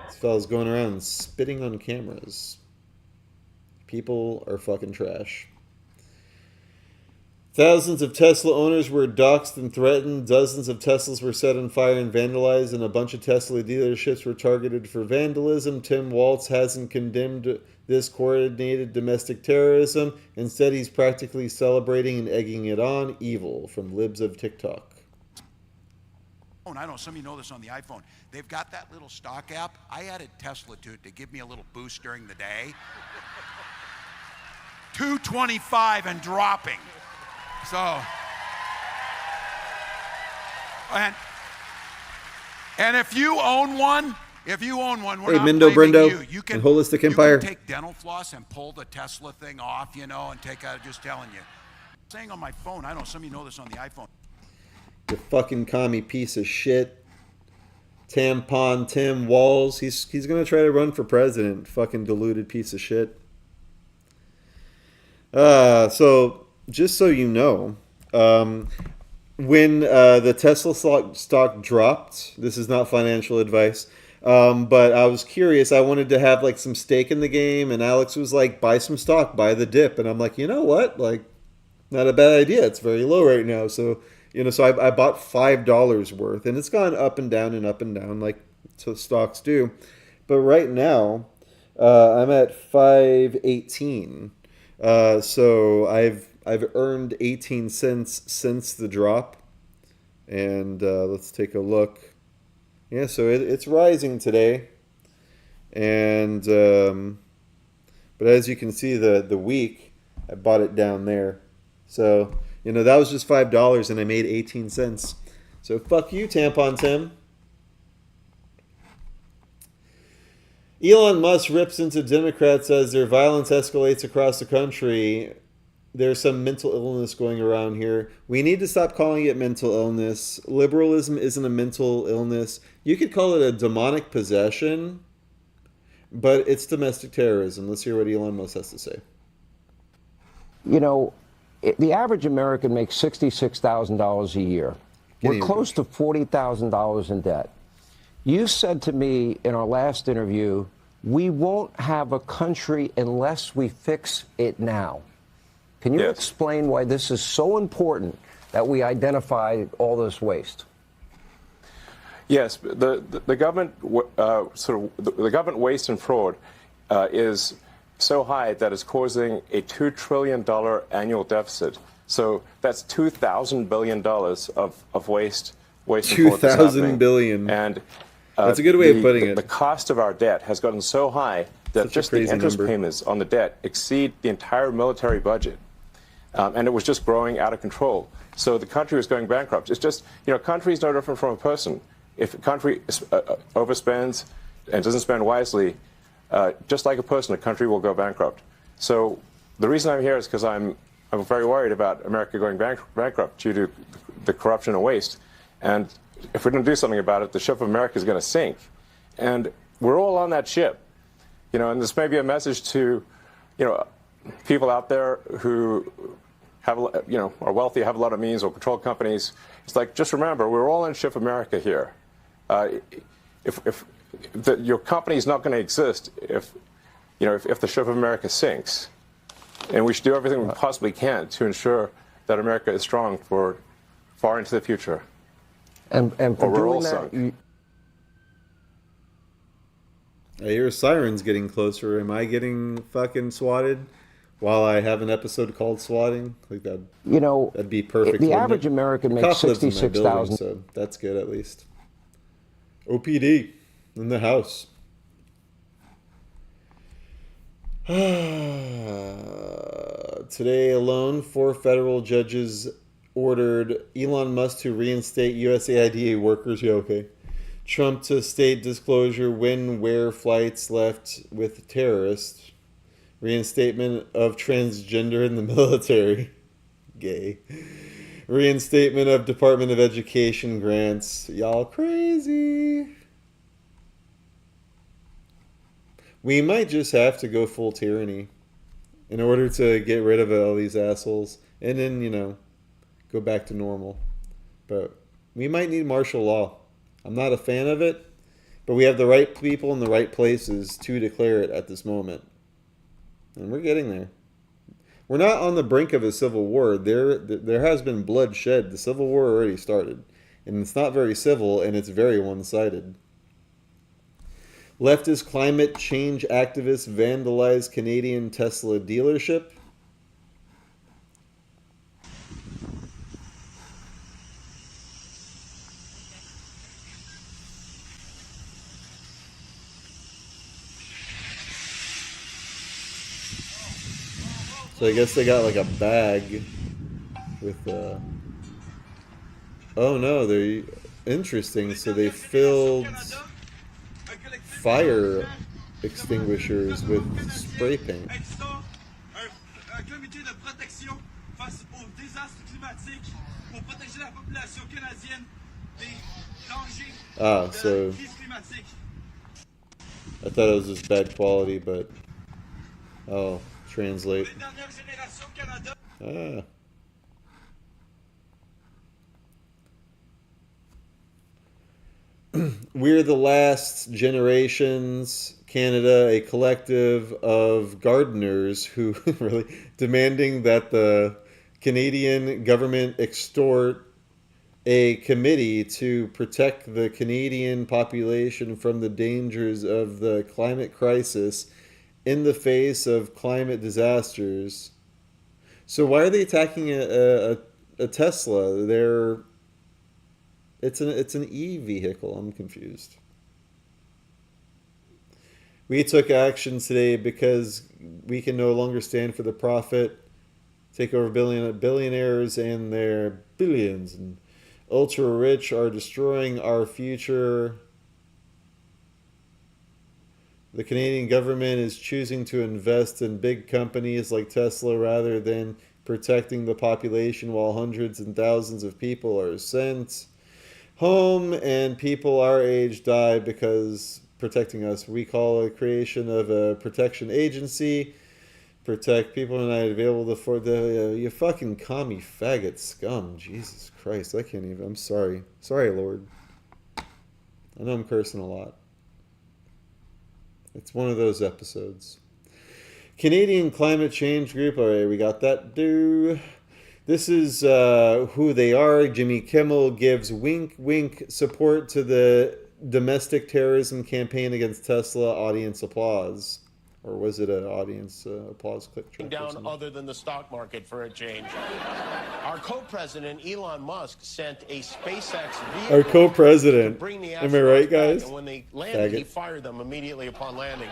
This fella's going around spitting on cameras. People are fucking trash. Thousands of Tesla owners were doxxed and threatened. Dozens of Teslas were set on fire and vandalized, and a bunch of Tesla dealerships were targeted for vandalism. Tim Walz hasn't condemned this coordinated domestic terrorism. Instead, he's practically celebrating and egging it on. Evil, from Libs of TikTok. I know some of you know this on the iPhone. They've got that little stock app. I added Tesla to it to give me a little boost during the day. 225 and dropping. So, and if you own one, we're not Mindo Brindo you. You can, and Holistic Empire. You can take dental floss and pull the Tesla thing off, and take out. Just telling you. Saying on my phone, I know some of you know this on the iPhone. You fucking commie piece of shit. Tampon Tim Walz. He's gonna try to run for president. Fucking deluded piece of shit. So just so you know, when the Tesla stock dropped, this is not financial advice, but I was curious. I wanted to have like some stake in the game, and Alex was like, "Buy some stock, buy the dip," and I'm like, you know what, like, not a bad idea. It's very low right now, so so I bought $5 worth, and it's gone up and down like so stocks do. But right now, I'm at 518. So I've earned 18 cents since the drop, and let's take a look. Yeah, so it's rising today, and but as you can see, the week I bought it down there, so that was just $5, and I made 18 cents. So fuck you, Tampon Tim. Elon Musk rips into Democrats as their violence escalates across the country. There's some mental illness going around here. We need to stop calling it mental illness. Liberalism isn't a mental illness. You could call it a demonic possession, but it's domestic terrorism. Let's hear what Elon Musk has to say. The average American makes $66,000 a year. We're close to $40,000 in debt. You said to me in our last interview, we won't have a country unless we fix it now. Can you explain why this is so important that we identify all this waste? Yes, the government the government waste and fraud is so high that it's causing a $2 trillion annual deficit. So that's $2,000 billion of waste and fraud. $2,000 billion. And that's a good way of putting it. The cost of our debt has gotten so high that just the interest payments on the debt exceed the entire military budget. And it was just growing out of control. So the country was going bankrupt. It's just, country is no different from a person. If a country overspends and doesn't spend wisely, just like a person, a country will go bankrupt. So the reason I'm here is because I'm very worried about America going bankrupt due to the corruption and waste. And if we don't do something about it, the ship of America is going to sink. And we're all on that ship. And this may be a message to, people out there who have, are wealthy, have a lot of means, or control companies. It's like, just remember, we're all in ship of America here. Your company is not going to exist if the ship of America sinks. And we should do everything we possibly can to ensure that America is strong for far into the future. And for doing that, I hear sirens getting closer. Am I getting fucking swatted while I have an episode called swatting? Like that, that'd be perfect. The average American makes $66,000. So that's good at least. OPD in the house. Today alone, 4 federal judges ordered Elon Musk to reinstate USAID workers. Yeah, okay. Trump to state disclosure when, where flights left with terrorists. Reinstatement of transgender in the military. Gay. Reinstatement of Department of Education grants. Y'all crazy. We might just have to go full tyranny in order to get rid of all these assholes. And then, go back to normal. But we might need martial law. I'm not a fan of it, but we have the right people in the right places to declare it at this moment. And we're getting there. We're not on the brink of a civil war. There has been bloodshed. The Civil War already started. And it's not very civil, and it's very one-sided. Leftist climate change activists vandalize Canadian Tesla dealership. So I guess they got like a bag with oh no, they're interesting. So they filled fire extinguishers with spray paint. Un comité de protection face aux désastres climatiques pour protéger la population canadienne Ah, so I thought it was just bad quality, but oh, translate. Ah. We're the last generations, Canada, a collective of gardeners who really demanding that the Canadian government extort a committee to protect the Canadian population from the dangers of the climate crisis in the face of climate disasters. So why are they attacking a Tesla? It's an E vehicle. I'm confused. We took action today because we can no longer stand for the profit, take over billionaires and their billions, and ultra rich are destroying our future. The Canadian government is choosing to invest in big companies like Tesla rather than protecting the population, while hundreds and thousands of people are sent home and people our age die because protecting us. We call a creation of a protection agency. Protect people are not available to afford the you fucking commie faggot scum. Jesus Christ, I can't even. I'm sorry. Sorry, Lord. I know I'm cursing a lot. It's one of those episodes. Canadian Climate Change Group. All right, we got that. This is who they are. Jimmy Kimmel gives wink, wink support to the domestic terrorism campaign against Tesla. Audience applause. Or was it an audience applause click track? Down other than the stock market for a change. Our co-president, Elon Musk, sent a SpaceX vehicle Our co-president. to bring the Am I right, guys? And when they landed, Faggot. he fired them immediately upon landing.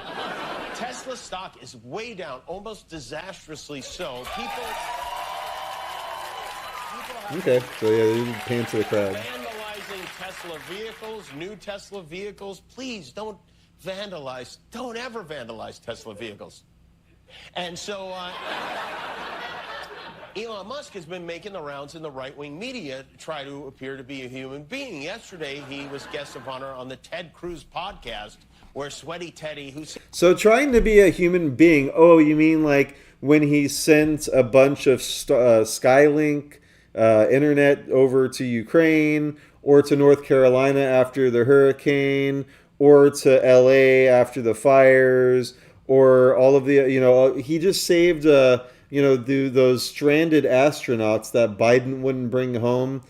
Tesla stock is way down, almost disastrously so. Okay, so yeah, they didn't pan to the crowd. Vandalizing Tesla vehicles, new Tesla vehicles. Please don't vandalize. Don't ever vandalize Tesla vehicles. And so Elon Musk has been making the rounds in the right-wing media to try to appear to be a human being. Yesterday, he was guest of honor on the Ted Cruz podcast, where Sweaty Teddy, who's... So trying to be a human being, oh, you mean like when he sent a bunch of Skylink internet over to Ukraine, or to North Carolina after the hurricane, or to LA after the fires, or all of the, he just saved, those stranded astronauts that Biden wouldn't bring home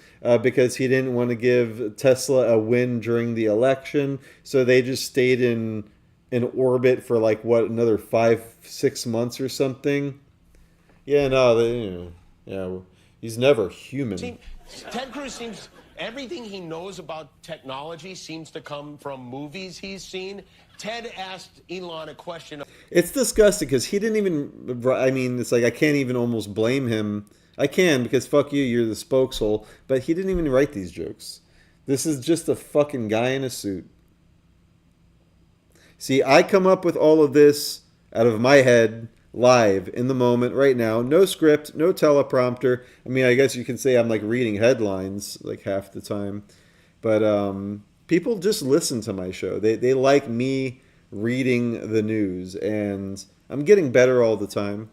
because he didn't want to give Tesla a win during the election. So they just stayed in orbit for another 5-6 months or something. Yeah, no, he's never human. Ted Cruz seems... Everything he knows about technology seems to come from movies he's seen. Ted asked Elon a question. It's disgusting because he didn't even... I mean, it's like I can't even almost blame him. I can because fuck you, you're the spokeshole. But he didn't even write these jokes. This is just a fucking guy in a suit. See, I come up with all of this out of my head, live, in the moment, right now. No script, no teleprompter. I mean, I guess you can say I'm like reading headlines like half the time. But people just listen to my show. They like me reading the news. And I'm getting better all the time.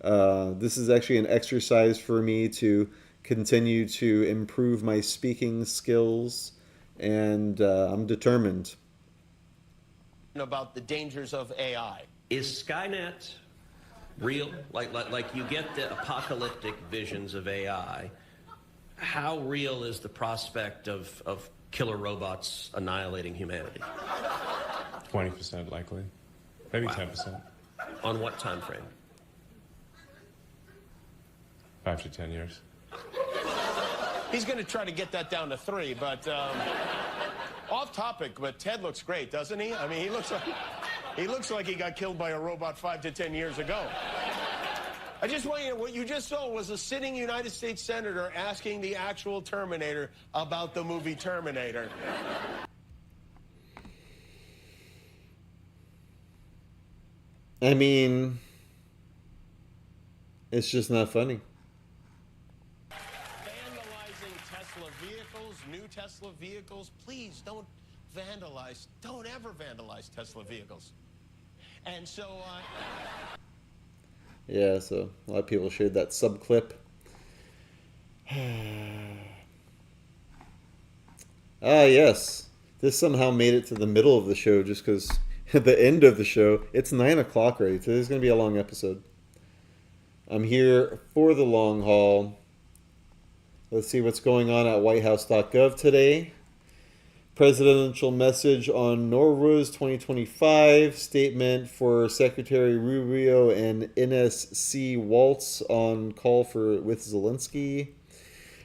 This is actually an exercise for me to continue to improve my speaking skills. And I'm determined. About the dangers of AI. Is Skynet real? Like you get the apocalyptic visions of AI. How real is the prospect of killer robots annihilating humanity? 20% likely. Maybe 10%. On what time frame? 5 to 10 years. He's going to try to get that down to 3, but off topic, but Ted looks great, doesn't he? I mean, he looks like he got killed by a robot 5 to 10 years ago. I just want you to know, what you just saw was a sitting United States Senator asking the actual Terminator about the movie Terminator. I mean, it's just not funny. Vandalizing Tesla vehicles, new Tesla vehicles, please don't vandalize. Don't ever vandalize Tesla vehicles. And so... Yeah, so a lot of people shared that sub clip. Yes. This somehow made it to the middle of the show just because at the end of the show, it's 9 o'clock already. Today's going to be a long episode. I'm here for the long haul. Let's see what's going on at WHITEHOUSE.GOV today. Presidential message on Nowruz 2025. Statement for Secretary Rubio and NSC Waltz on call with Zelensky.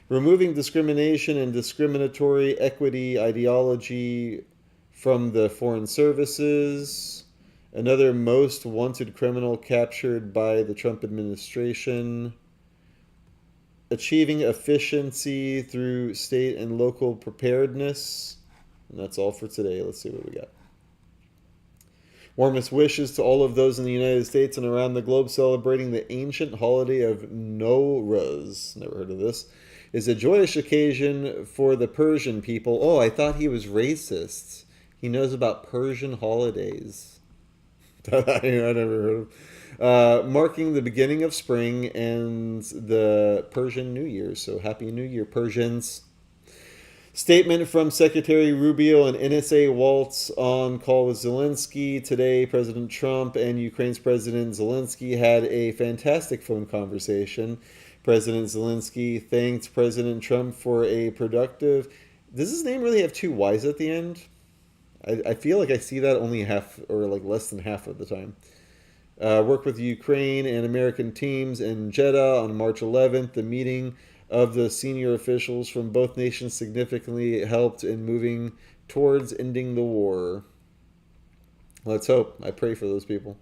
Removing discrimination and discriminatory equity ideology from the foreign services. Another most wanted criminal captured by the Trump administration. Achieving efficiency through state and local preparedness. And that's all for today. Let's see what we got. Warmest wishes to all of those in the United States and around the globe celebrating the ancient holiday of Nowruz. Never heard of this. Is a joyous occasion for the Persian people. Oh, I thought he was racist. He knows about Persian holidays. I never heard of. Marking the beginning of spring and the Persian New Year. So Happy New Year, Persians. Statement from Secretary Rubio and NSA Waltz on call with Zelensky. Today, President Trump and Ukraine's President Zelensky had a fantastic phone conversation. President Zelensky thanked President Trump for a productive... Does his name really have two Y's at the end? I feel like I see that only half or like less than half of the time. Work with Ukraine and American teams in Jeddah on March 11th. The meeting of the senior officials from both nations significantly helped in moving towards ending the war. Let's hope. I pray for those people.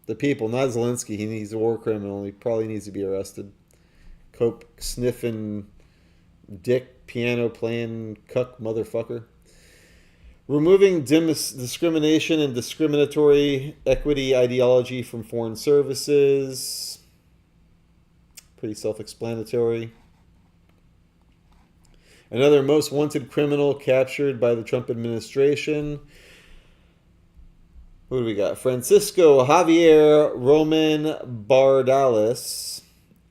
The people, not Zelensky. He's a war criminal. He probably needs to be arrested. Coke sniffing, dick piano playing, cuck motherfucker. Removing discrimination and discriminatory equity ideology from foreign services. Pretty self-explanatory. Another most wanted criminal captured by the Trump administration. Who do we got? Francisco Javier Roman Bardalis.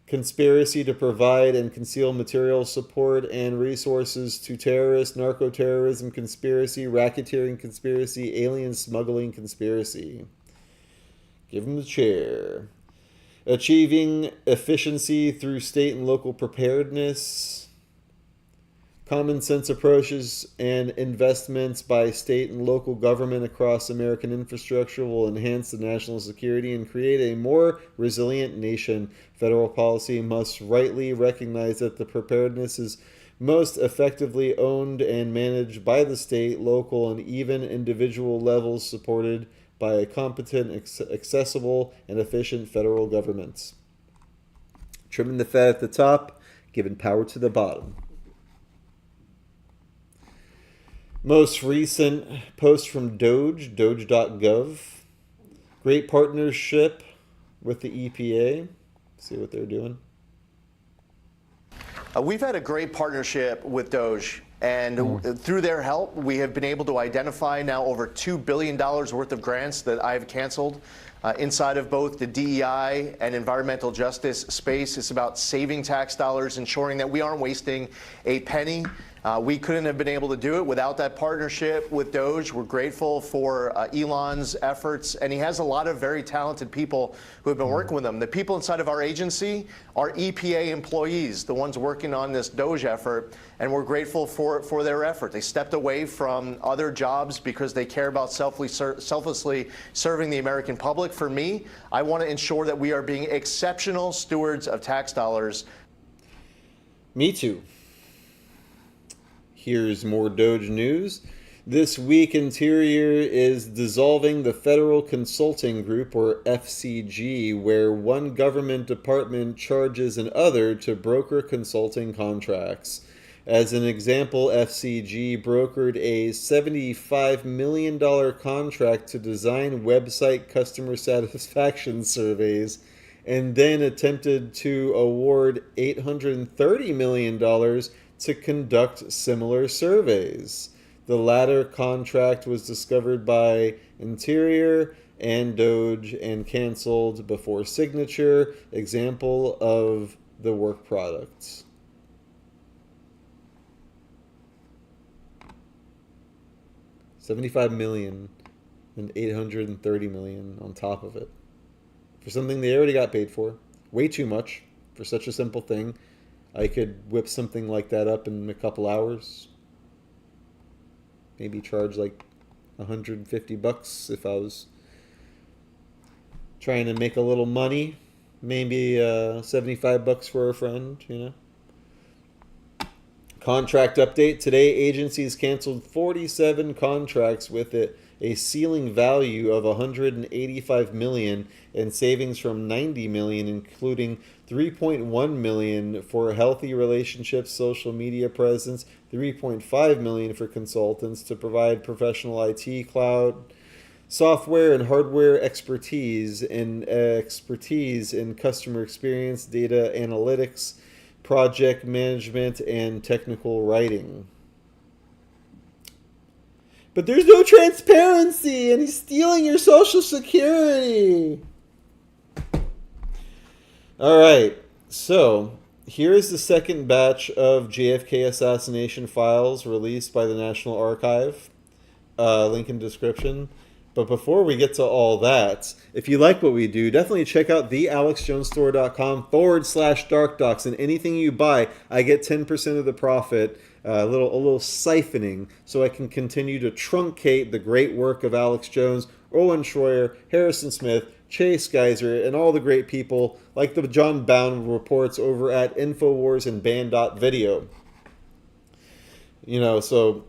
Conspiracy to provide and conceal material support and resources to terrorists, narco-terrorism conspiracy, racketeering conspiracy, alien smuggling conspiracy. Give him the chair. Achieving efficiency through state and local preparedness. Common sense approaches and investments by state and local government across American infrastructure will enhance the national security and create a more resilient nation. Federal policy must rightly recognize that the preparedness is most effectively owned and managed by the state, local, and even individual levels, supported by a competent, accessible, and efficient federal government. Trimming the fat at the top, giving power to the bottom. Most recent post from DOGE.GOV. Great partnership with the EPA. See what they're doing. We've had a great partnership with Doge, and through their help, we have been able to identify now over $2 billion worth of grants that I've canceled inside of both the DEI and environmental justice space. It's about saving tax dollars, ensuring that we aren't wasting a penny. We couldn't have been able to do it without that partnership with Doge. We're grateful for Elon's efforts, and he has a lot of very talented people who have been working with him. The people inside of our agency are EPA employees, the ones working on this Doge effort, and we're grateful for their effort. They stepped away from other jobs because they care about selflessly serving the American public. For me, I want to ensure that we are being exceptional stewards of tax dollars. Me too. Here's more Doge news. This week, Interior is dissolving the Federal Consulting Group, or FCG, where one government department charges another to broker consulting contracts. As an example, FCG brokered a $75 million contract to design website customer satisfaction surveys and then attempted to award $830 million to conduct similar surveys. The latter contract was discovered by Interior and Doge and canceled before signature. Example of the work products. $75 million and $830 million on top of it for something they already got paid for. Way too much for such a simple thing. I could whip something like that up in a couple hours. Maybe charge like $150 if I was trying to make a little money. Maybe $75 for a friend, you know. Contract update. Today, agencies canceled 47 contracts with a ceiling value of $185 million and savings from $90 million, including $3.1 million for healthy relationships, social media presence, $3.5 million for consultants to provide professional IT, cloud, software and hardware expertise in customer experience, data analytics, project management, and technical writing. But there's no transparency, and he's stealing your social security. All right, so here's the second batch of JFK assassination files released by the National Archive. Link in description. But before we get to all that, if you like what we do, definitely check out thealexjonesstore.com/DarkDox. And anything you buy, I get 10% of the profit, a little siphoning, so I can continue to truncate the great work of Alex Jones, Owen Schroyer, Harrison Smith, Chase Geiser, and all the great people like the John Bound reports over at Infowars and Band.video. You know, so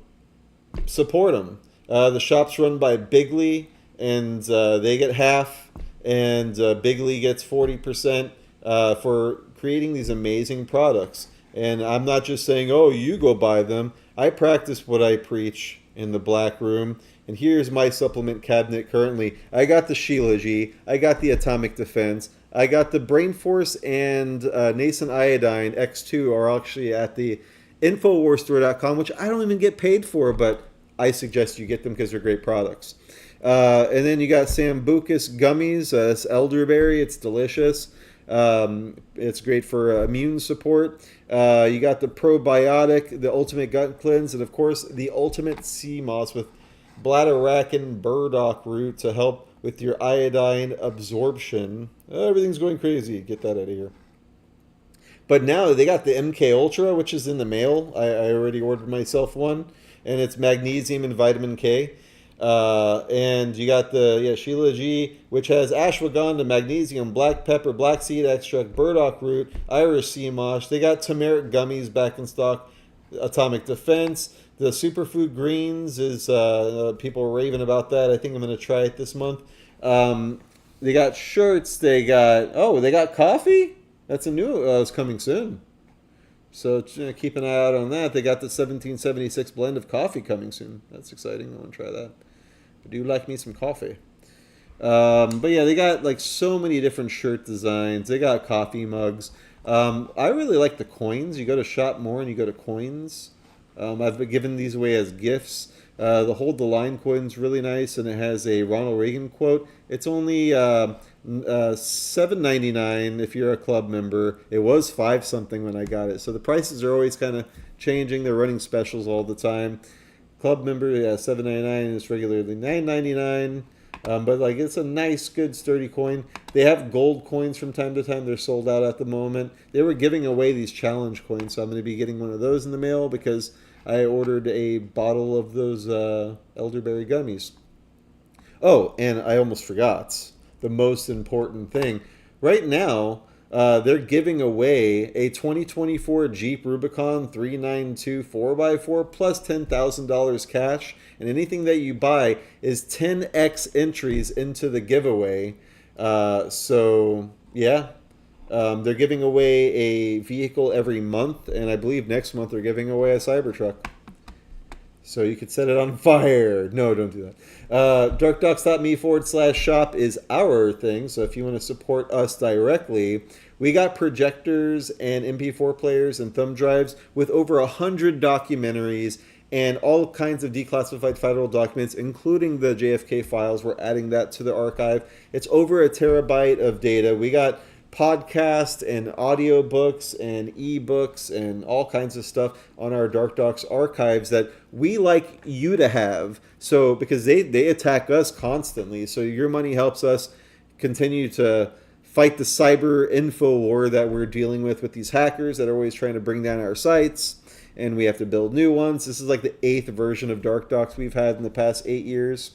support them. The shop's run by Bigley, and they get half, and Bigley gets 40% for creating these amazing products. And I'm not just saying, oh, you go buy them. I practice what I preach in the black room. And here's my supplement cabinet currently. I got the Sheila G. I got the Atomic Defense. I got the Brain Force and Nascent Iodine X2 are actually at the InfoWarsStore.com, which I don't even get paid for, but I suggest you get them because they're great products. And then you got Sambucus gummies. It's elderberry. It's delicious. It's great for immune support. You got the probiotic, the ultimate gut cleanse, and of course the ultimate sea moss with bladderwrack burdock root to help with your iodine absorption. Everything's going crazy. Get that out of here. But now they got the MK Ultra, which is in the mail. I already ordered myself one. And it's magnesium and vitamin K. And you got the Sheila G, which has ashwagandha, magnesium, black pepper, black seed extract, burdock root, Irish sea moss. They got turmeric gummies back in stock. Atomic Defense. The superfood greens is people are raving about that. I think I'm going to try it this month. They got shirts. They got coffee. That's a new. It's coming soon. So keep an eye out on that. They got the 1776 blend of coffee coming soon. That's exciting. I want to try that. I do like me some coffee. But yeah, they got like so many different shirt designs. They got coffee mugs. I really like the coins. You go to Shop More and you go to coins. I've been given these away as gifts. The Hold the Line coin's really nice, and it has a Ronald Reagan quote. It's only $7.99 if you're a club member. It was $5 something when I got it. So the prices are always kind of changing. They're running specials all the time. Club member, yeah, $7.99. It's regularly $9.99. But like it's a nice, good, sturdy coin. They have gold coins from time to time. They're sold out at the moment. They were giving away these challenge coins, so I'm going to be getting one of those in the mail because I ordered a bottle of those elderberry gummies. Oh, and I almost forgot the most important thing. Right now, they're giving away a 2024 Jeep Rubicon 392 4x4 plus $10,000 cash. And anything that you buy is 10x entries into the giveaway. So, yeah. They're giving away a vehicle every month. And I believe next month they're giving away a Cybertruck. So you could set it on fire. No, don't do that. DarkDox.me/shop is our thing. So if you want to support us directly, We got projectors and MP4 players and thumb drives with over 100 documentaries and all kinds of declassified federal documents, including the JFK files. We're adding that to the archive. It's over a terabyte of data. We got podcasts and audiobooks and ebooks and all kinds of stuff on our DarkDox archives that we like you to have. So because they attack us constantly. So your money helps us continue to fight the cyber info war that we're dealing with these hackers that are always trying to bring down our sites. And we have to build new ones. This is like the 8th version of DarkDox we've had in the past 8 years.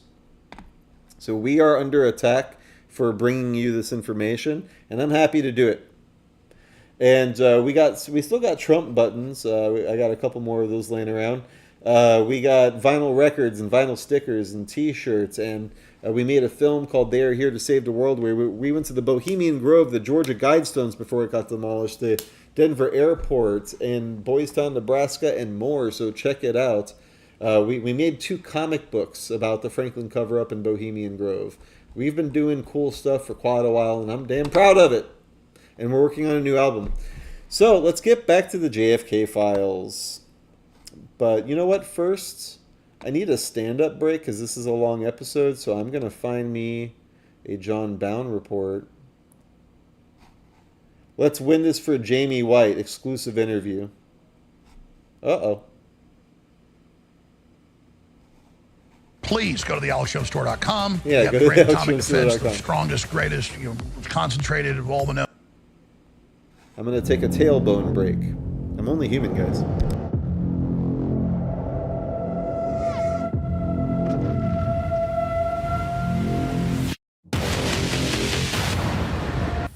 So we are under attack for bringing you this information, and I'm happy to do it. And we still got Trump buttons. I got a couple more of those laying around. We got vinyl records and vinyl stickers and T-shirts, and we made a film called They Are Here to Save the World, where we went to the Bohemian Grove, the Georgia Guidestones before it got demolished, the Denver Airport, and Boys Town, Nebraska, and more. So check it out. We made 2 comic books about the Franklin cover-up in Bohemian Grove. We've been doing cool stuff for quite a while, and I'm damn proud of it. And we're working on a new album. So let's get back to the JFK files. But you know what? First, I need a stand-up break because this is a long episode. So I'm going to find me a John Bound report. Let's win this for Jamie White, exclusive interview. Uh-oh. Please go to the AlexJonesStore.com. Yeah, go to great the atomic defense, the AlexJonesStore.com. strongest, greatest, concentrated of all the know. I'm going to take a tailbone break. I'm only human, guys.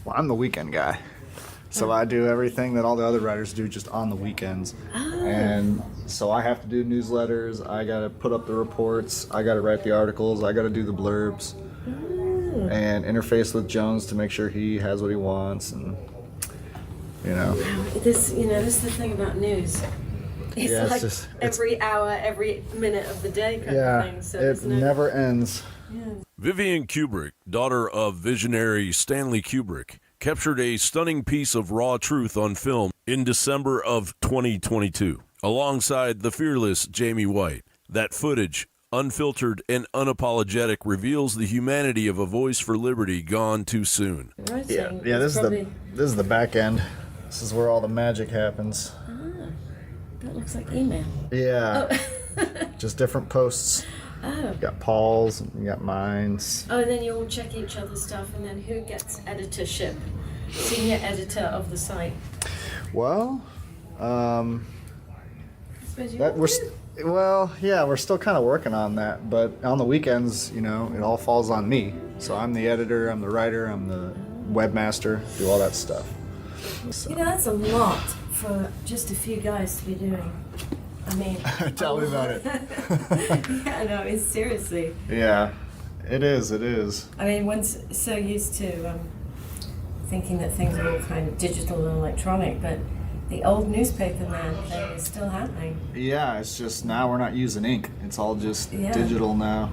Well, I'm the weekend guy. So I do everything that all the other writers do just on the weekends. And so I have to do newsletters, I got to put up the reports, I got to write the articles, I got to do the blurbs, and interface with Jones to make sure he has what he wants, and This is the thing about news. It's every hour, every minute of the day kind of thing. So it never ends. Yeah. Vivian Kubrick, daughter of visionary Stanley Kubrick, captured a stunning piece of raw truth on film in December of 2022, alongside the fearless Jamie White. That footage, unfiltered and unapologetic, reveals the humanity of a voice for liberty gone too soon. Yeah. This is the back end. This is where all the magic happens. That looks like email. Yeah. Oh. Just different posts. Oh. You got Paul's, you got mine's. Oh, and then you all check each other's stuff, and then who gets editorship? Senior editor of the site. Well, Suppose you we're still kind of working on that, but on the weekends, it all falls on me. So I'm the editor, I'm the writer, I'm the webmaster, do all that stuff. So. That's a lot for just a few guys to be doing. I mean, tell me about it. Yeah, no, it's seriously. Yeah, it is. I mean, one's so used to thinking that things are all kind of digital and electronic, but the old newspaper man thing is still happening. Yeah, it's just now we're not using ink. It's all just digital now.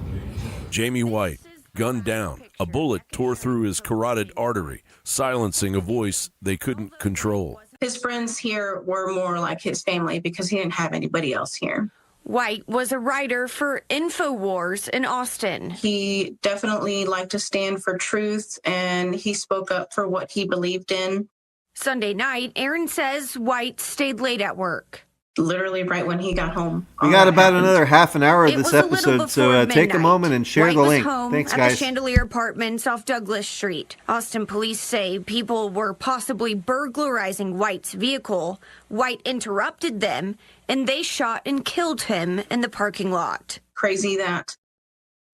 Jamie White, gunned down. A bullet tore through his carotid artery, silencing a voice they couldn't control. His friends here were more like his family because he didn't have anybody else here. White was a writer for Infowars in Austin. He definitely liked to stand for truth, and he spoke up for what he believed in. Sunday night, Aaron says White stayed late at work. Literally right when he got home. We got about another half an hour of this was a little episode, so before take a midnight. moment and share White the was link. home Thanks, at guys. the Chandelier Apartments off Douglas Street. Austin police say people were possibly burglarizing White's vehicle. White interrupted them, and they shot and killed him in the parking lot. Crazy that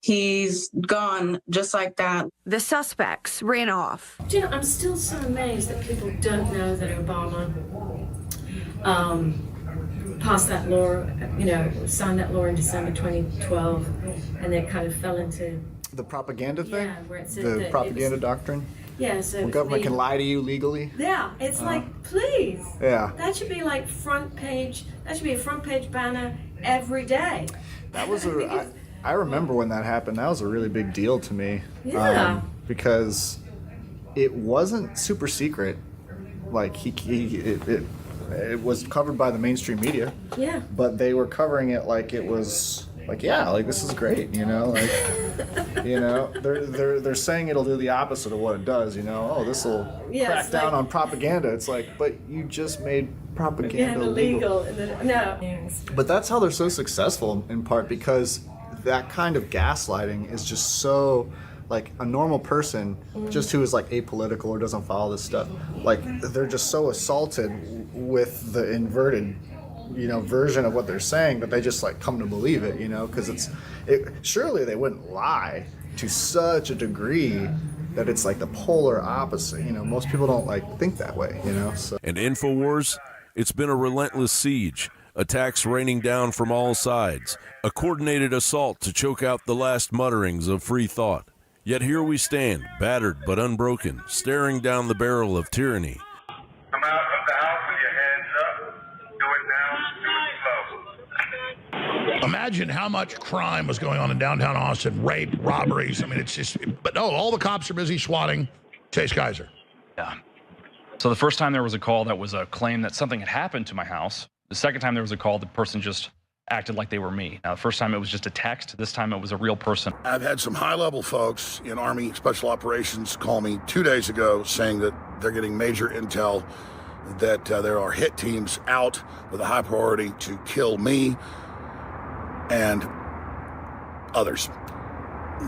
he's gone just like that. The suspects ran off. Do you know, I'm still so amazed that people don't know that Obama passed that law, signed that law in December 2012, and they kind of fell into the propaganda thing? Yeah, where it said the that propaganda doctrine? Yeah, so the government can lie to you legally? Yeah, it's like, please. Yeah. That should be like front page, that should be a front page banner every day. That was I remember when that happened. That was a really big deal to me. Yeah. Because it wasn't super secret. Like it was covered by the mainstream media. Yeah. But they were covering it like it was like, yeah, like this is great, you know, like, you know, they're saying it'll do the opposite of what it does, you know. Oh, this will crack down on propaganda. It's like, but you just made propaganda legal. No. But that's how they're so successful, in part because that kind of gaslighting is just so, like, a normal person just who is like apolitical or doesn't follow this stuff, like they're just so assaulted with the inverted, you know, version of what they're saying that they just like come to believe it, you know, because surely they wouldn't lie to such a degree that it's like the polar opposite. You know, most people don't like think that way, you know. So. And Infowars, it's been a relentless siege, attacks raining down from all sides, a coordinated assault to choke out the last mutterings of free thought. Yet here we stand, battered but unbroken, staring down the barrel of tyranny. Come out of the house with your hands up. Do it now. Do it slow. Imagine how much crime was going on in downtown Austin, rape, robberies. I mean, it's just, but no, all the cops are busy swatting Chase Geiser. Yeah. So the first time there was a call that was a claim that something had happened to my house. The second time there was a call, the person just acted like they were me. Now, the first time it was just a text. This time it was a real person. I've had some high-level folks in Army Special Operations call me 2 days ago saying that they're getting major intel that there are hit teams out with a high priority to kill me and others.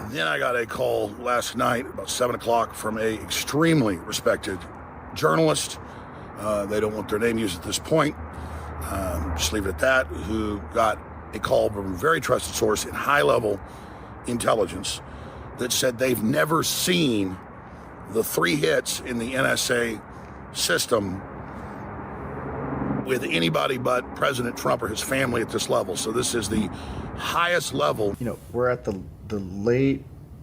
Then I got a call last night about 7 o'clock from a extremely respected journalist. They don't want their name used at this point. Just leave it at that, who got a call from a very trusted source in high-level intelligence that said they've never seen the 3 hits in the NSA system with anybody but President Trump or his family at this level. So this is the highest level. You know, we're at the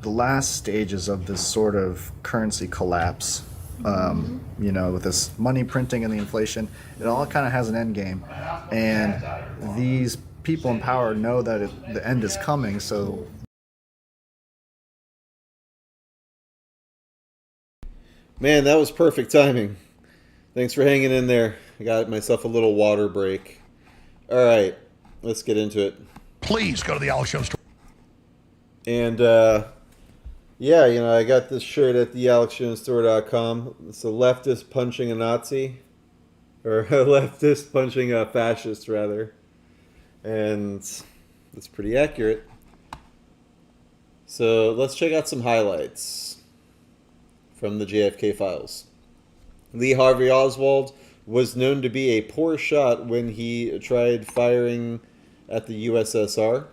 last stages of this sort of currency collapse. You know, with this money printing and the inflation, it all kind of has an end game, and these people in power know that the end is coming. So, man, that was perfect timing. Thanks for hanging in there. I got myself a little water break. All right, let's get into it. Please go to the Alex Jones store. And yeah, you know, I got this shirt at thealexjonesstore.com. It's a leftist punching a Nazi, or a leftist punching a fascist, rather. And it's pretty accurate. So let's check out some highlights from the JFK files. Lee Harvey Oswald was known to be a poor shot when he tried firing at the USSR.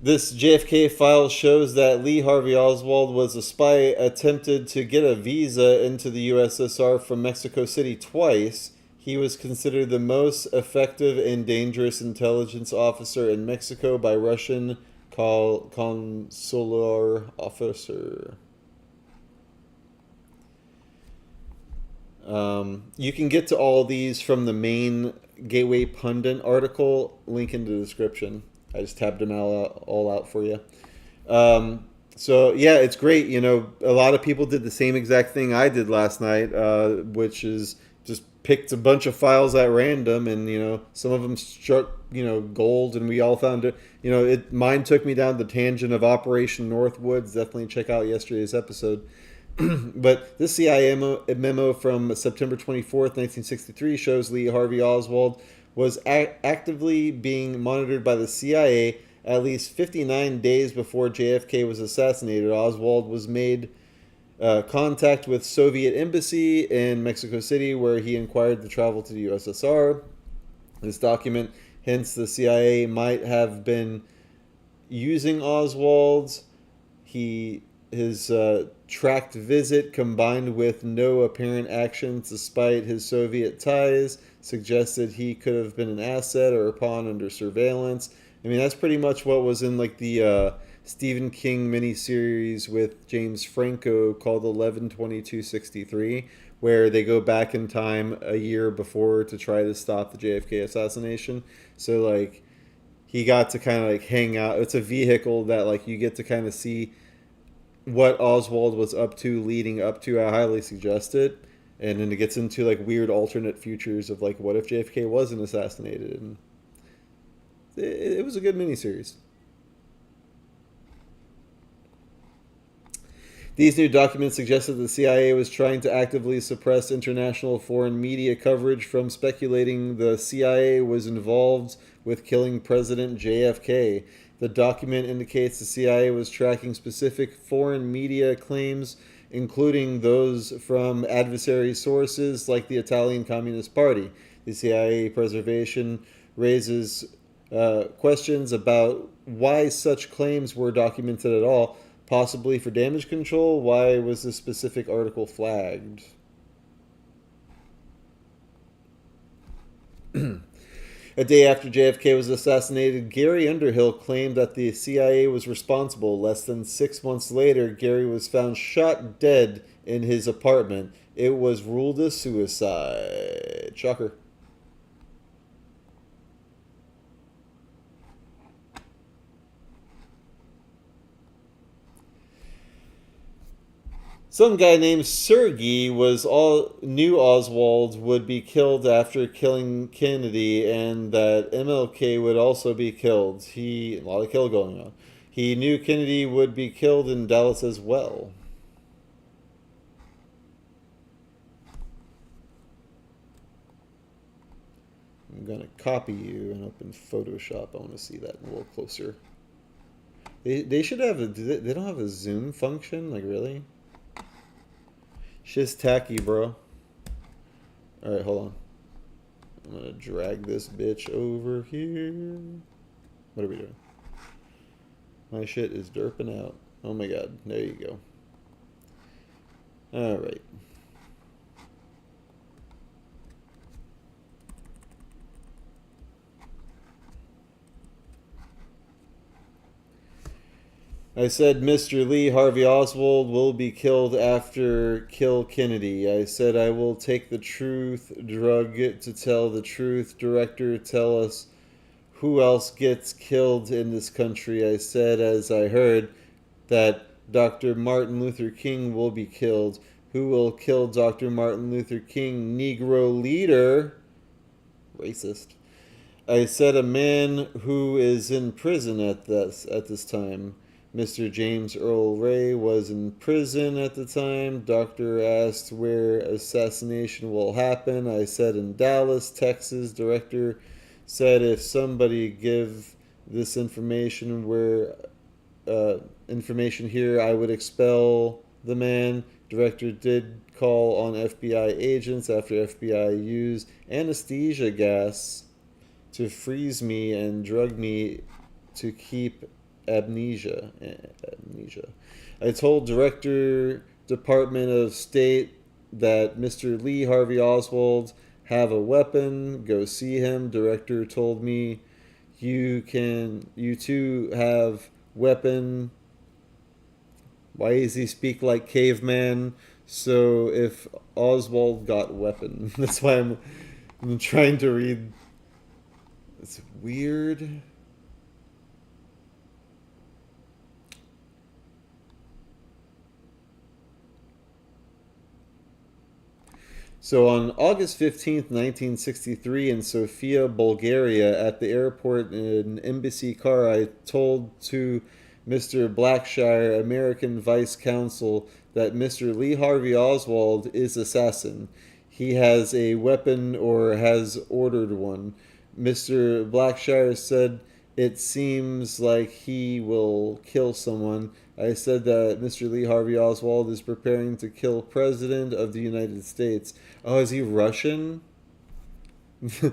This JFK file shows that Lee Harvey Oswald was a spy attempted to get a visa into the USSR from Mexico City twice. He was considered the most effective and dangerous intelligence officer in Mexico by Russian consular officer. You can get to all these from the main Gateway Pundit article, link in the description. I just tabbed them all out for you. So yeah, it's great. You know, a lot of people did the same exact thing I did last night, which is just picked a bunch of files at random, and you know, some of them struck, you know, gold, and we all found it. You know, mine took me down the tangent of Operation Northwoods. Definitely check out yesterday's episode. But this CIA memo from September 24th, 1963 shows Lee Harvey Oswald was actively being monitored by the CIA at least 59 days before JFK was assassinated. Oswald was made contact with Soviet embassy in Mexico City, where he inquired to travel to the USSR. This document hints the CIA might have been using Oswald's. His tracked visit, combined with no apparent actions despite his Soviet ties, suggested he could have been an asset or a pawn under surveillance. I mean, that's pretty much what was in like the Stephen King miniseries with James Franco called 11/22/63, where they go back in time a year before to try to stop the JFK assassination. So like, he got to kind of like hang out. It's a vehicle that like you get to kind of see what Oswald was up to leading up to. I highly suggest it. And then it gets into like weird alternate futures of like what if JFK wasn't assassinated. And it was a good miniseries. These new documents suggest that the CIA was trying to actively suppress international foreign media coverage from speculating the CIA was involved with killing President JFK. The document indicates the CIA was tracking specific foreign media claims, including those from adversary sources like the Italian Communist Party. The CIA preservation raises questions about why such claims were documented at all. Possibly for damage control. Why was this specific article flagged? A day after JFK was assassinated, Gary Underhill claimed that the CIA was responsible. Less than 6 months later, Gary was found shot dead in his apartment. It was ruled a suicide. Shocker. Some guy named Sergey knew Oswald would be killed after killing Kennedy, and that MLK would also be killed. A lot of kill going on. He knew Kennedy would be killed in Dallas as well. I'm gonna copy you and open Photoshop. I want to see that a little closer. They should have they don't have a zoom function, like really? Shit's tacky, bro. Alright, hold on. I'm gonna drag this bitch over here. What are we doing? My shit is derping out. Oh my god. There you go. Alright. I said Mr. Lee Harvey Oswald will be killed after kill Kennedy. I said I will take the truth drug to tell the truth. Director, tell us who else gets killed in this country. I said as I heard that Dr. Martin Luther King will be killed. Who will kill Dr. Martin Luther King? Negro leader. Racist. I said a man who is in prison at this time. Mr. James Earl Ray was in prison at the time. Doctor asked where assassination will happen. I said in Dallas, Texas. Director said if somebody give this information information here, I would expel the man. Director did call on FBI agents after FBI used anesthesia gas to freeze me and drug me to keep amnesia. I told Director Department of State that Mr. Lee Harvey Oswald have a weapon. Go see him. Director told me you two have weapon. Why does he speak like caveman? So if Oswald got weapon, that's why I'm trying to read. It's weird. So on August 15th, 1963 in Sofia, Bulgaria, at the airport in an embassy car, I told to Mr. Blackshire, American Vice Consul, that Mr. Lee Harvey Oswald is assassin. He has a weapon or has ordered one. Mr. Blackshire said it seems like he will kill someone. I said that Mr. Lee Harvey Oswald is preparing to kill President of the United States. Oh, is he Russian? Now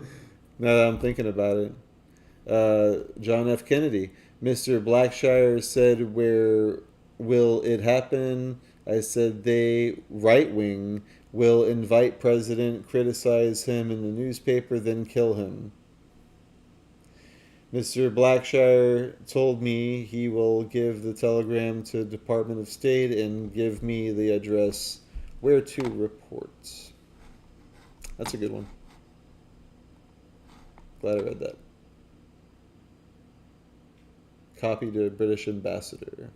that I'm thinking about it. John F. Kennedy. Mr. Blackshire said, where will it happen? I said they, right-wing, will invite President, criticize him in the newspaper, then kill him. Mr. Blackshire told me he will give the telegram to Department of State and give me the address where to report. That's a good one. Glad I read that. Copy to British ambassador.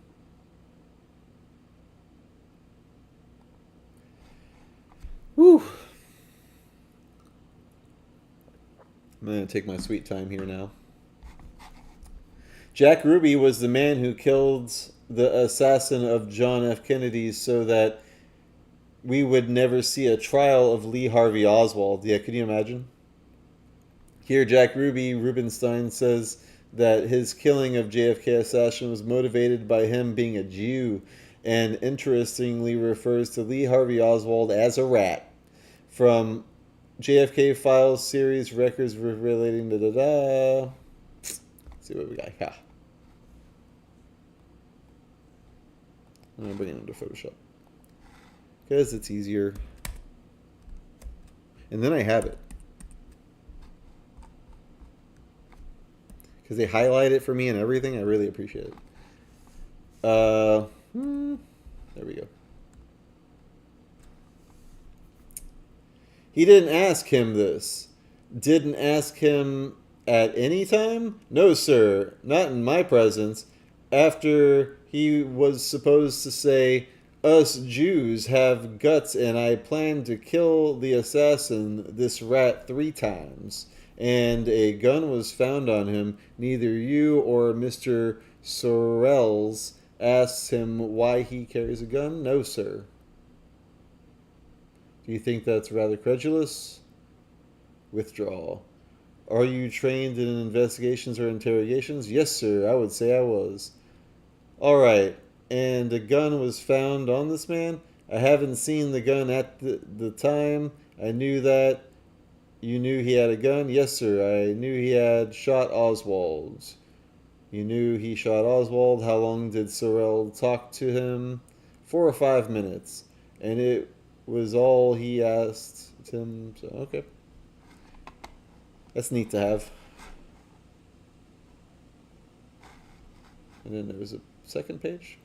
going to take my sweet time here now. Jack Ruby was the man who killed the assassin of John F. Kennedy so that we would never see a trial of Lee Harvey Oswald. Yeah, can you imagine? Here, Jack Rubenstein says that his killing of JFK assassin was motivated by him being a Jew, and interestingly refers to Lee Harvey Oswald as a rat. From JFK Files series records relating to Let's see what we got here. I'm going to bring it into Photoshop because it's easier. And then I have it. Because they highlight it for me and everything. I really appreciate it. There we go. He didn't ask him this. Didn't ask him at any time? No, sir. Not in my presence. After he was supposed to say, us Jews have guts and I plan to kill the assassin, this rat, 3 times. And a gun was found on him. Neither you or Mr. Sorrells asks him why he carries a gun? No, sir. Do you think that's rather credulous? Withdraw. Are you trained in investigations or interrogations? Yes, sir. I would say I was. All right. And a gun was found on this man? I haven't seen the gun at the time. I knew that. You knew he had a gun? Yes, sir. I knew he had shot Oswald. You knew he shot Oswald. How long did Sorrell talk to him? 4 or 5 minutes. And it was all he asked him. So, okay. That's neat to have. And then there was a second page.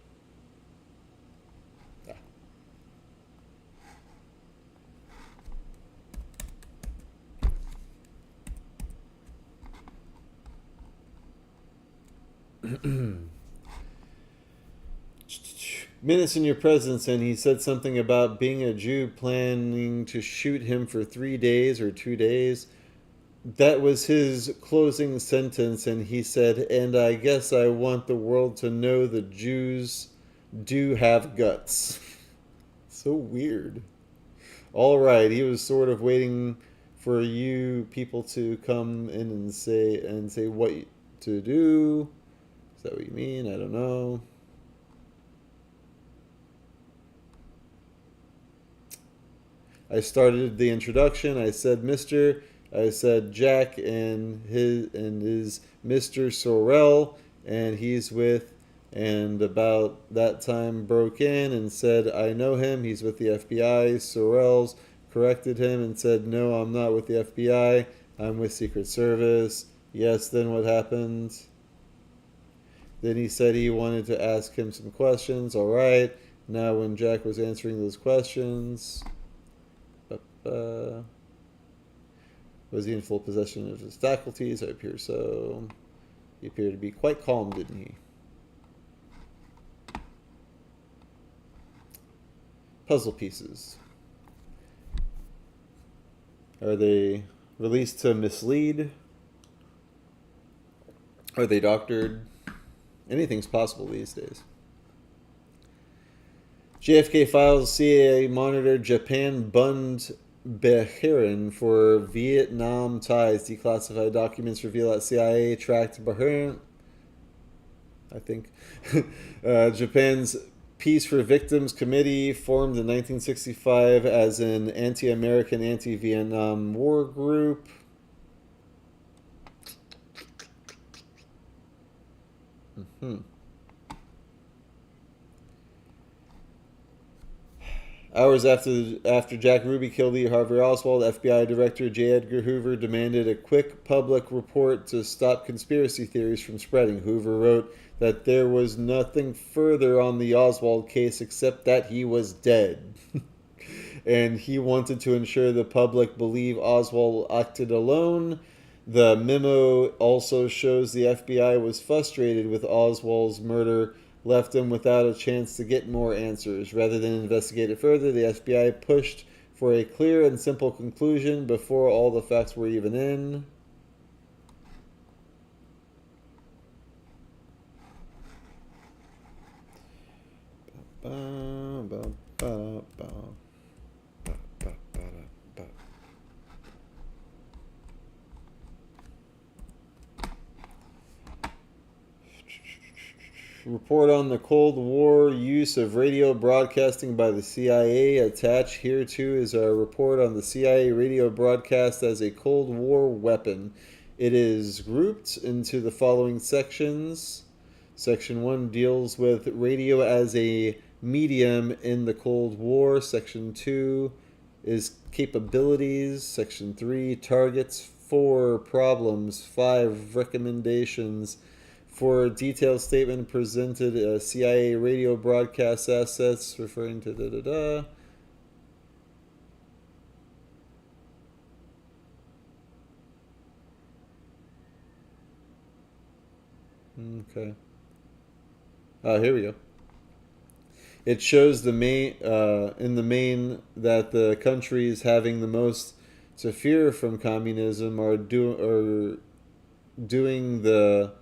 Minutes in your presence, and he said something about being a Jew planning to shoot him for 3 days or 2 days. That was his closing sentence, and he said, and I guess I want the world to know the Jews do have guts. So weird. All right, he was sort of waiting for you people to come in and say what to do. Is that what you mean? I don't know. I started the introduction. I said Mr. I said Jack and his Mr. Sorrell, and he's with, and about that time broke in and said, I know him. He's with the FBI. Sorrells corrected him and said, no, I'm not with the FBI. I'm with Secret Service. Yes, then what happened? Then he said he wanted to ask him some questions. All right. Now when Jack was answering those questions, was he in full possession of his faculties? I appear so. He appeared to be quite calm, didn't he? Puzzle pieces. Are they released to mislead? Are they doctored? Anything's possible these days. JFK files, CIA monitored Japan bunned Bahrain for Vietnam ties. Declassified documents reveal that CIA tracked Bahrain. I think. Japan's Peace for Victims Committee, formed in 1965 as an anti-American, anti-Vietnam War group. Hours after Jack Ruby killed Lee Harvey Oswald, FBI Director J. Edgar Hoover demanded a quick public report to stop conspiracy theories from spreading. Hoover wrote that there was nothing further on the Oswald case except that he was dead. And he wanted to ensure the public believe Oswald acted alone. The memo also shows the FBI was frustrated with Oswald's murder, left him without a chance to get more answers. Rather than investigate it further, the FBI pushed for a clear and simple conclusion before all the facts were even in. Report on the Cold War use of radio broadcasting by the CIA. Attached hereto is our report on the CIA radio broadcast as a Cold War weapon. It is grouped into the following sections. Section 1 deals with radio as a medium in the Cold War. Section 2 is capabilities. Section 3 targets. 4 problems. 5 recommendations. For a detailed statement presented CIA radio broadcast assets referring to da-da-da. Okay. Here we go. It shows the main, in the main, that the countries having the most to fear from communism are doing the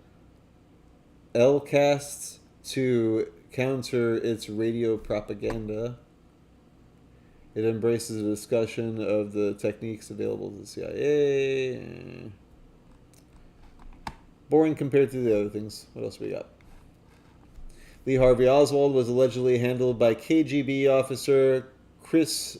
LCAST to counter its radio propaganda. It embraces a discussion of the techniques available to the CIA. Boring compared to the other things. What else we got? Lee Harvey Oswald was allegedly handled by KGB officer Chris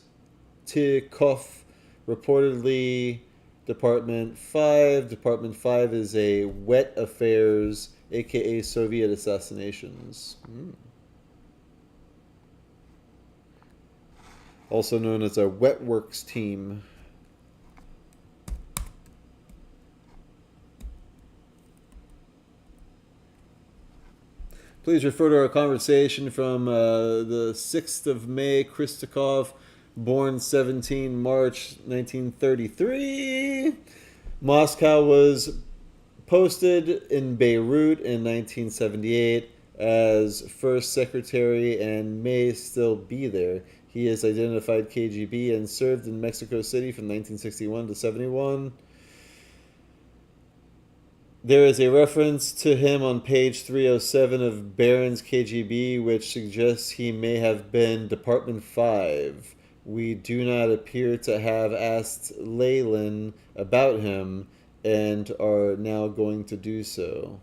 Tikoff, reportedly Department 5. Department 5 is a wet affairs, aka Soviet assassinations. Also known as a wet works team. Please refer to our conversation from the 6th of May. Kristikov, born 17 March 1933. Moscow was posted in Beirut in 1978 as first secretary and may still be there. He is identified KGB and served in Mexico City from 1961 to 71. There is a reference to him on page 307 of Barron's KGB, which suggests he may have been Department 5. We do not appear to have asked Leyland about him and are now going to do so.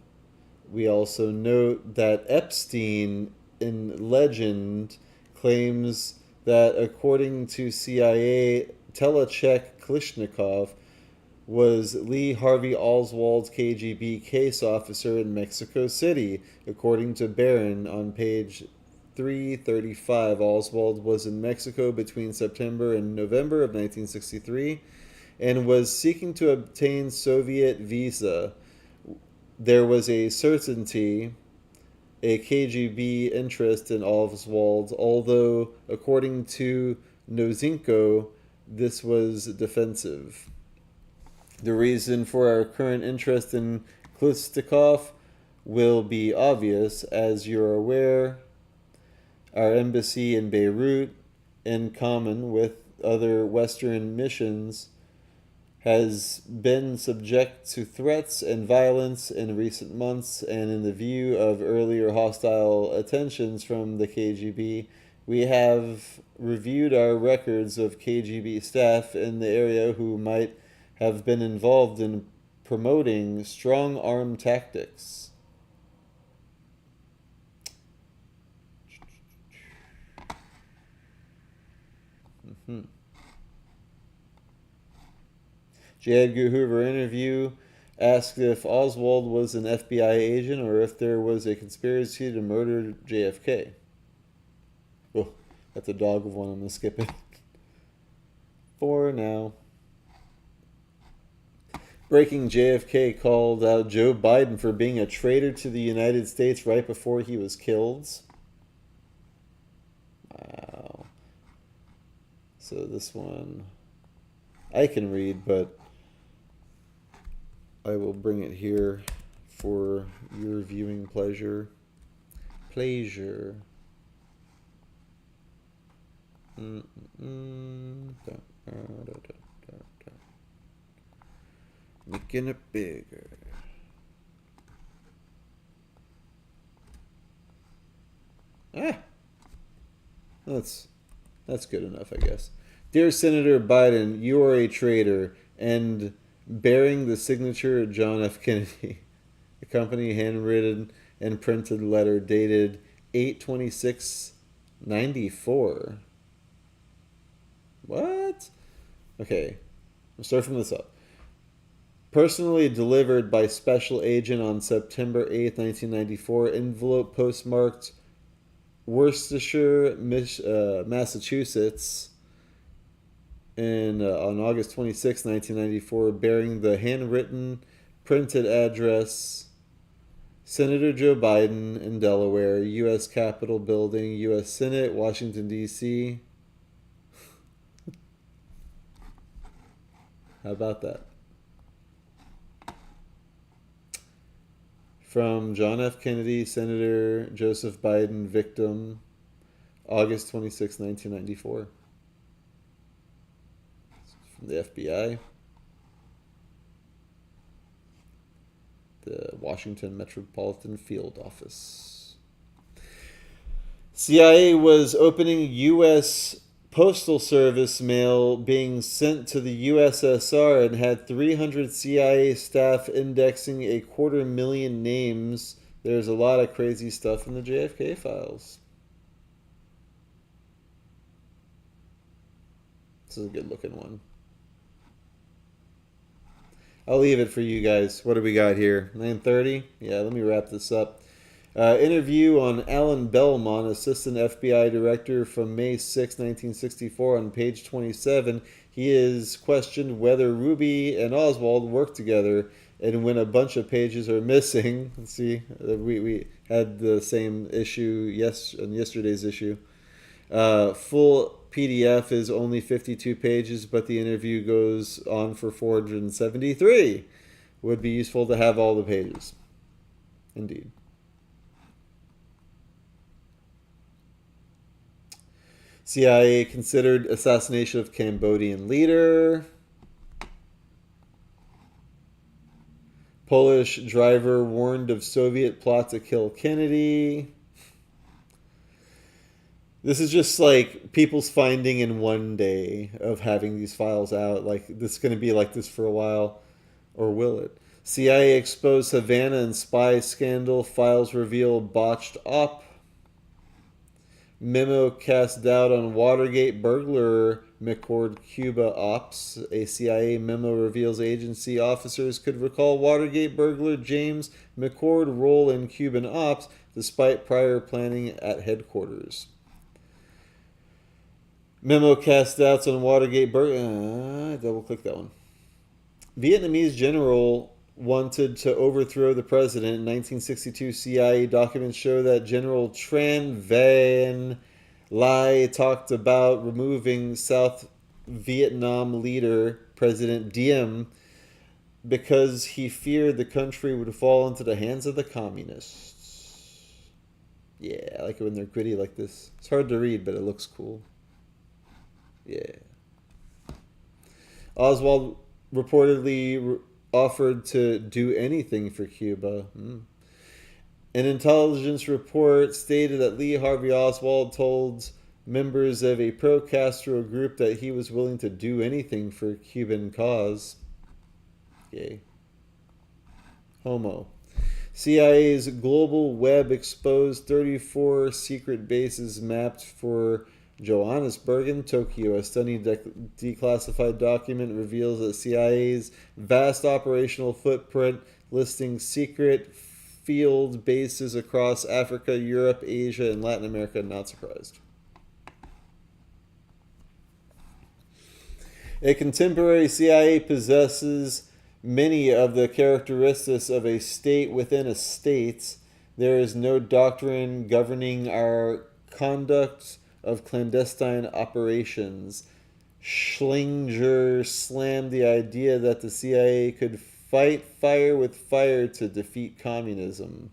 We also note that Epstein in legend claims that according to CIA, Telechek Klishnikov was Lee Harvey Oswald's KGB case officer in Mexico City. According to Barron on page 335, Oswald was in Mexico between September and November of 1963 and was seeking to obtain Soviet visa. There was a certainty, a KGB interest in Oswald, although according to Nozinko, this was defensive. The reason for our current interest in Klishnikov will be obvious. As you're aware, our embassy in Beirut, in common with other Western missions, has been subject to threats and violence in recent months, and in the view of earlier hostile attentions from the KGB, we have reviewed our records of KGB staff in the area who might have been involved in promoting strong arm tactics. J. Edgar Hoover interview asked if Oswald was an FBI agent or if there was a conspiracy to murder JFK. Oh, that's a dog of one. I'm going to skip it for now. Breaking: JFK called out Joe Biden for being a traitor to the United States right before he was killed. Wow. So this one I can read, but I will bring it here for your viewing pleasure. Making it bigger. That's good enough, I guess. Dear Senator Biden, you are a traitor and bearing the signature of John F. Kennedy. accompanying handwritten and printed letter dated 8/26/94. What? Okay, I'll start from this up. Personally delivered by special agent on September 8th, 1994. Envelope postmarked Worcestershire, Massachusetts. And on August 26, 1994, bearing the handwritten, printed address, Senator Joe Biden in Delaware, U.S. Capitol Building, U.S. Senate, Washington, D.C. How about that? From John F. Kennedy, Senator Joseph Biden, victim, August 26, 1994. From the FBI. The Washington Metropolitan Field Office. CIA was opening U.S. Postal Service mail being sent to the USSR and had 300 CIA staff indexing 250,000 names. There's a lot of crazy stuff in the JFK files. This is a good looking one. I'll leave it for you guys. What do we got here? 9:30? Yeah, let me wrap this up. Interview on Alan Belmont, Assistant FBI Director from May 6, 1964. On page 27, he is questioned whether Ruby and Oswald worked together, and when a bunch of pages are missing. Let's see, we had the same issue in yesterday's issue. Full PDF is only 52 pages, but the interview goes on for 473. Would be useful to have all the pages. Indeed. CIA considered assassination of Cambodian leader. Polish driver warned of Soviet plot to kill Kennedy. This is just like people's finding in one day of having these files out. Like, this is going to be like this for a while. Or will it? CIA exposed Havana and spy scandal. Files reveal botched op. Memo cast doubt on Watergate burglar McCord Cuba ops. A CIA memo reveals agency officers could recall Watergate burglar James McCord role in Cuban ops despite prior planning at headquarters. Memo cast doubts on Watergate burglar. Double click that one. Vietnamese general wanted to overthrow the president. In 1962, CIA documents show that General Tran Van Lai talked about removing South Vietnam leader President Diem because he feared the country would fall into the hands of the communists. Yeah, I like it when they're gritty like this. It's hard to read, but it looks cool. Yeah. Oswald reportedly offered to do anything for Cuba. An intelligence report stated that Lee Harvey Oswald told members of a pro-Castro group that he was willing to do anything for Cuban cause. Gay. Homo. CIA's global web exposed 34 secret bases mapped for Johannesburg and Tokyo. A stunning declassified document reveals that CIA's vast operational footprint, listing secret field bases across Africa, Europe, Asia, and Latin America. Not surprised. A contemporary CIA possesses many of the characteristics of a state within a state. There is no doctrine governing our conduct of clandestine operations. Schlinger slammed the idea that the CIA could fight fire with fire to defeat communism.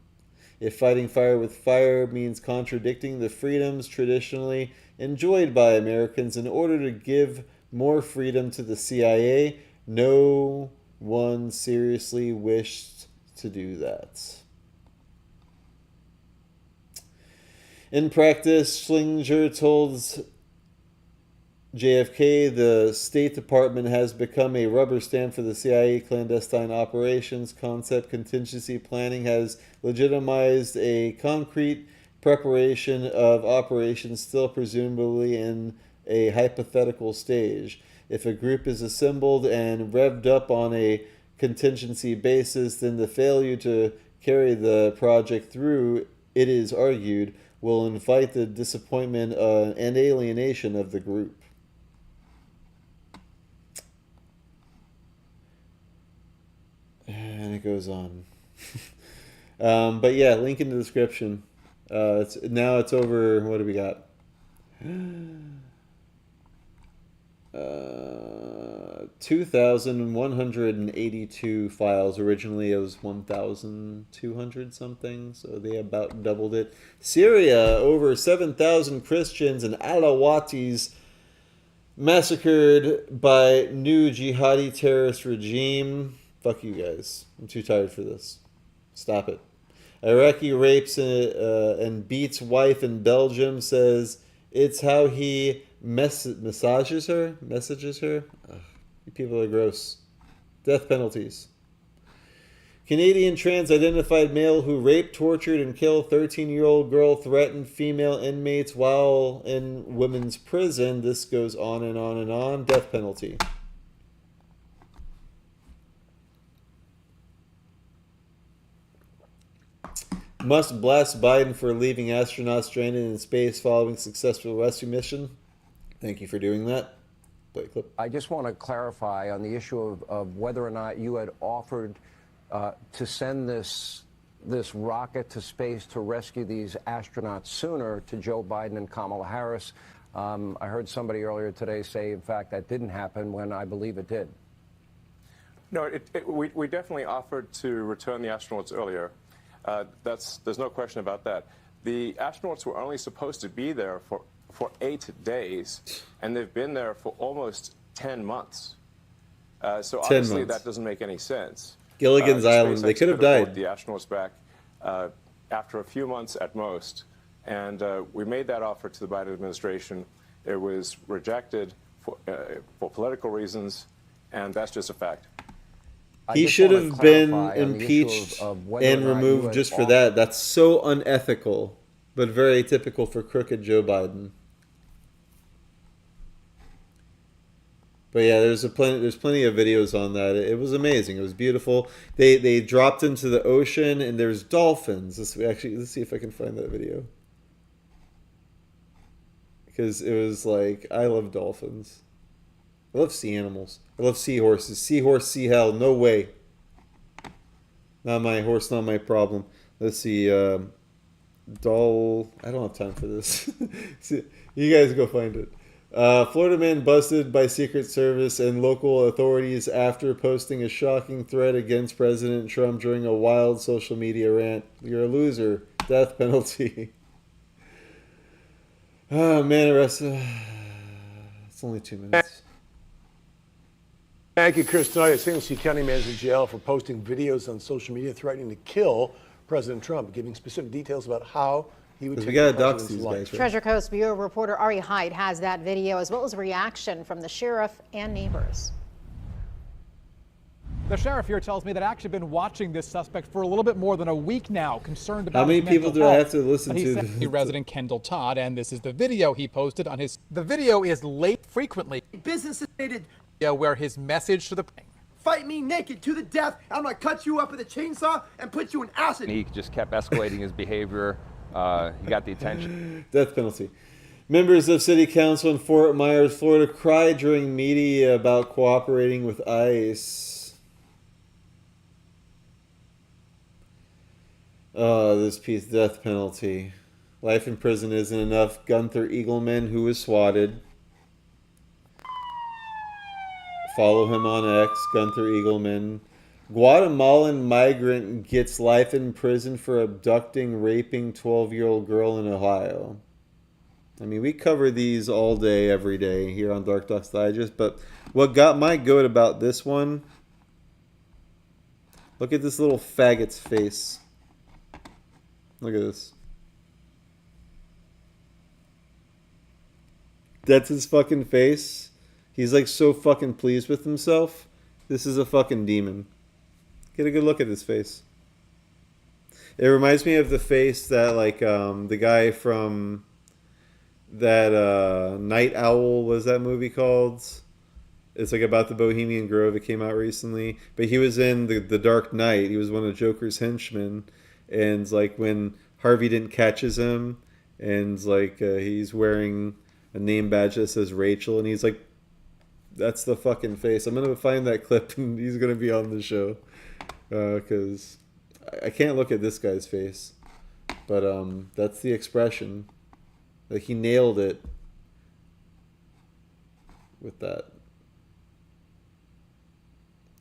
If fighting fire with fire means contradicting the freedoms traditionally enjoyed by Americans in order to give more freedom to the CIA, no one seriously wished to do that. In practice, Schlinger told JFK, the State Department has become a rubber stamp for the CIA clandestine operations concept. Contingency planning has legitimized a concrete preparation of operations still presumably in a hypothetical stage. If a group is assembled and revved up on a contingency basis, then the failure to carry the project through, it is argued, will invite the disappointment and alienation of the group. And it goes on. But yeah, link in the description. It's over. What do we got? 2,182 files. Originally it was 1,200 something, so they about doubled it. Syria, over 7,000 Christians and Alawatis massacred by new jihadi terrorist regime. Fuck you guys. I'm too tired for this. Stop it. Iraqi rapes and beats wife in Belgium, says it's how he messages her. Ugh, you people are gross. Death penalties. Canadian trans-identified male who raped, tortured, and killed 13-year-old girl threatened female inmates while in women's prison. This goes on and on and on. Death penalty. Must blast Biden for leaving astronauts stranded in space following successful rescue mission. Thank you for doing that. Play clip. I just want to clarify on the issue of whether or not you had offered to send this rocket to space to rescue these astronauts sooner to Joe Biden and Kamala Harris. I heard somebody earlier today say, in fact, that didn't happen when I believe it did. No, we definitely offered to return the astronauts earlier. There's no question about that. The astronauts were only supposed to be there for 8 days, and they've been there for almost 10 months. So obviously that doesn't make any sense. Gilligan's Island, they could have died. The astronauts back after a few months at most, and we made that offer to the Biden administration. It was rejected for political reasons, and that's just a fact. He should have been impeached and removed just for that. That's so unethical, but very typical for crooked Joe Biden. But yeah, there's plenty of videos on that. It was amazing. It was beautiful. They dropped into the ocean and there's dolphins. Let's see if I can find that video. Because it was like, I love dolphins. I love sea animals. I love seahorses. Seahorse, sea hell. No way. Not my horse, not my problem. Let's see. I don't have time for this. You guys go find it. Florida man busted by Secret Service and local authorities after posting a shocking threat against President Trump during a wild social media rant. You're a loser. Death penalty. Oh, man, arrested. It's only 2 minutes. Thank you, Chris. Tonight, a St. Lucie County man is in jail for posting videos on social media threatening to kill President Trump, giving specific details about how he would take the president's life. Treasure Coast Bureau reporter Ari Height has that video, as well as reaction from the sheriff and neighbors. The sheriff here tells me that actually been watching this suspect for a little bit more than a week now, concerned about how many people do I have to listen to? The resident Kendall Todd, and this is the video he posted on his. The video is late frequently. Business related. Where his message to the. Fight me naked to the death. I'm gonna cut you up with a chainsaw and put you in acid. He just kept escalating his behavior. He got the attention. Death penalty. Members of City Council in Fort Myers, Florida, cried during media about cooperating with ICE. Oh, this piece, death penalty. Life in prison isn't enough. Gunther Eagleman, who was swatted. Follow him on X, Gunther Eagleman. Guatemalan migrant gets life in prison for abducting, raping 12-year-old girl in Ohio. I mean, we cover these all day, every day here on DarkDox Digest, but what got my goat about this one, look at this little faggot's face. Look at this. That's his fucking face. He's like so fucking pleased with himself. This is a fucking demon. Get a good look at his face. It reminds me of the face that like the guy from that Night Owl, was that movie called? It's like about the Bohemian Grove. It came out recently. But he was in the Dark Knight. He was one of Joker's henchmen. And like when Harvey Dent catches him, and like he's wearing a name badge that says Rachel, and he's like, that's the fucking face. I'm going to find that clip, and he's going to be on the show. Because I can't look at this guy's face. But that's the expression. Like he nailed it with that.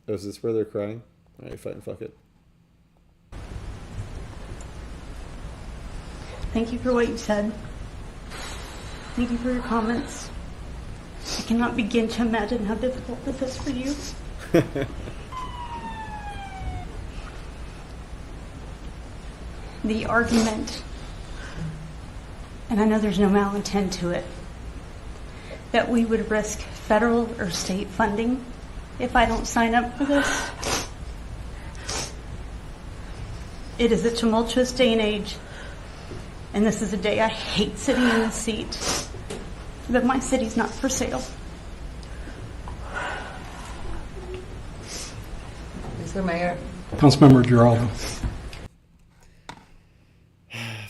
Oh, is this where they're crying? Alright, fine, fuck it. Thank you for what you said. Thank you for your comments. I cannot begin to imagine how difficult this is for you. The argument, and I know there's no malintent to it, that we would risk federal or state funding if I don't sign up for this. It is a tumultuous day and age, and this is a day I hate sitting in this seat, but my city's not for sale. Mr. Mayor. Councilmember Giraldo.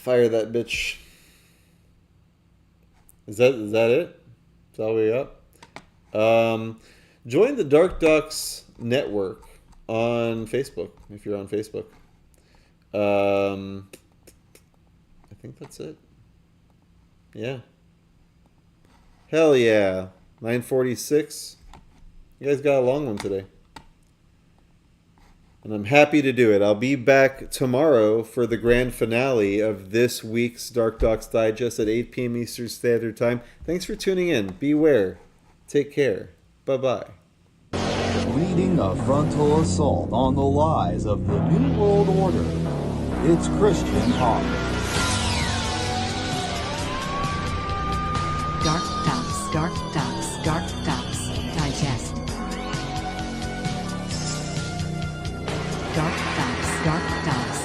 Fire that bitch. Is that it? That's all we got? Join the DarkDox Network on Facebook, if you're on Facebook. I think that's it. Yeah. Hell yeah. 9:46. You guys got a long one today. And I'm happy to do it. I'll be back tomorrow for the grand finale of this week's DarkDox Digest at 8 p.m. Eastern Standard Time. Thanks for tuning in. Beware. Take care. Bye-bye. Leading a frontal assault on the lies of the New World Order. It's Christian Hawk. DarkDox Digest. DarkDox Digest. DarkDox Digest.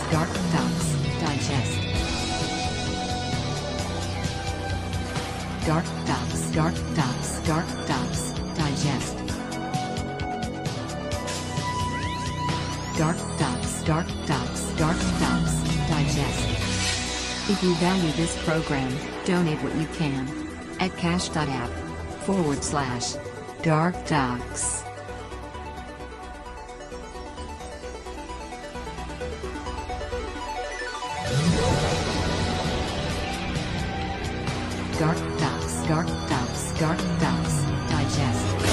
DarkDox Digest. If you value this program, donate what you can at cash.app/DarkDox. DarkDox Digest.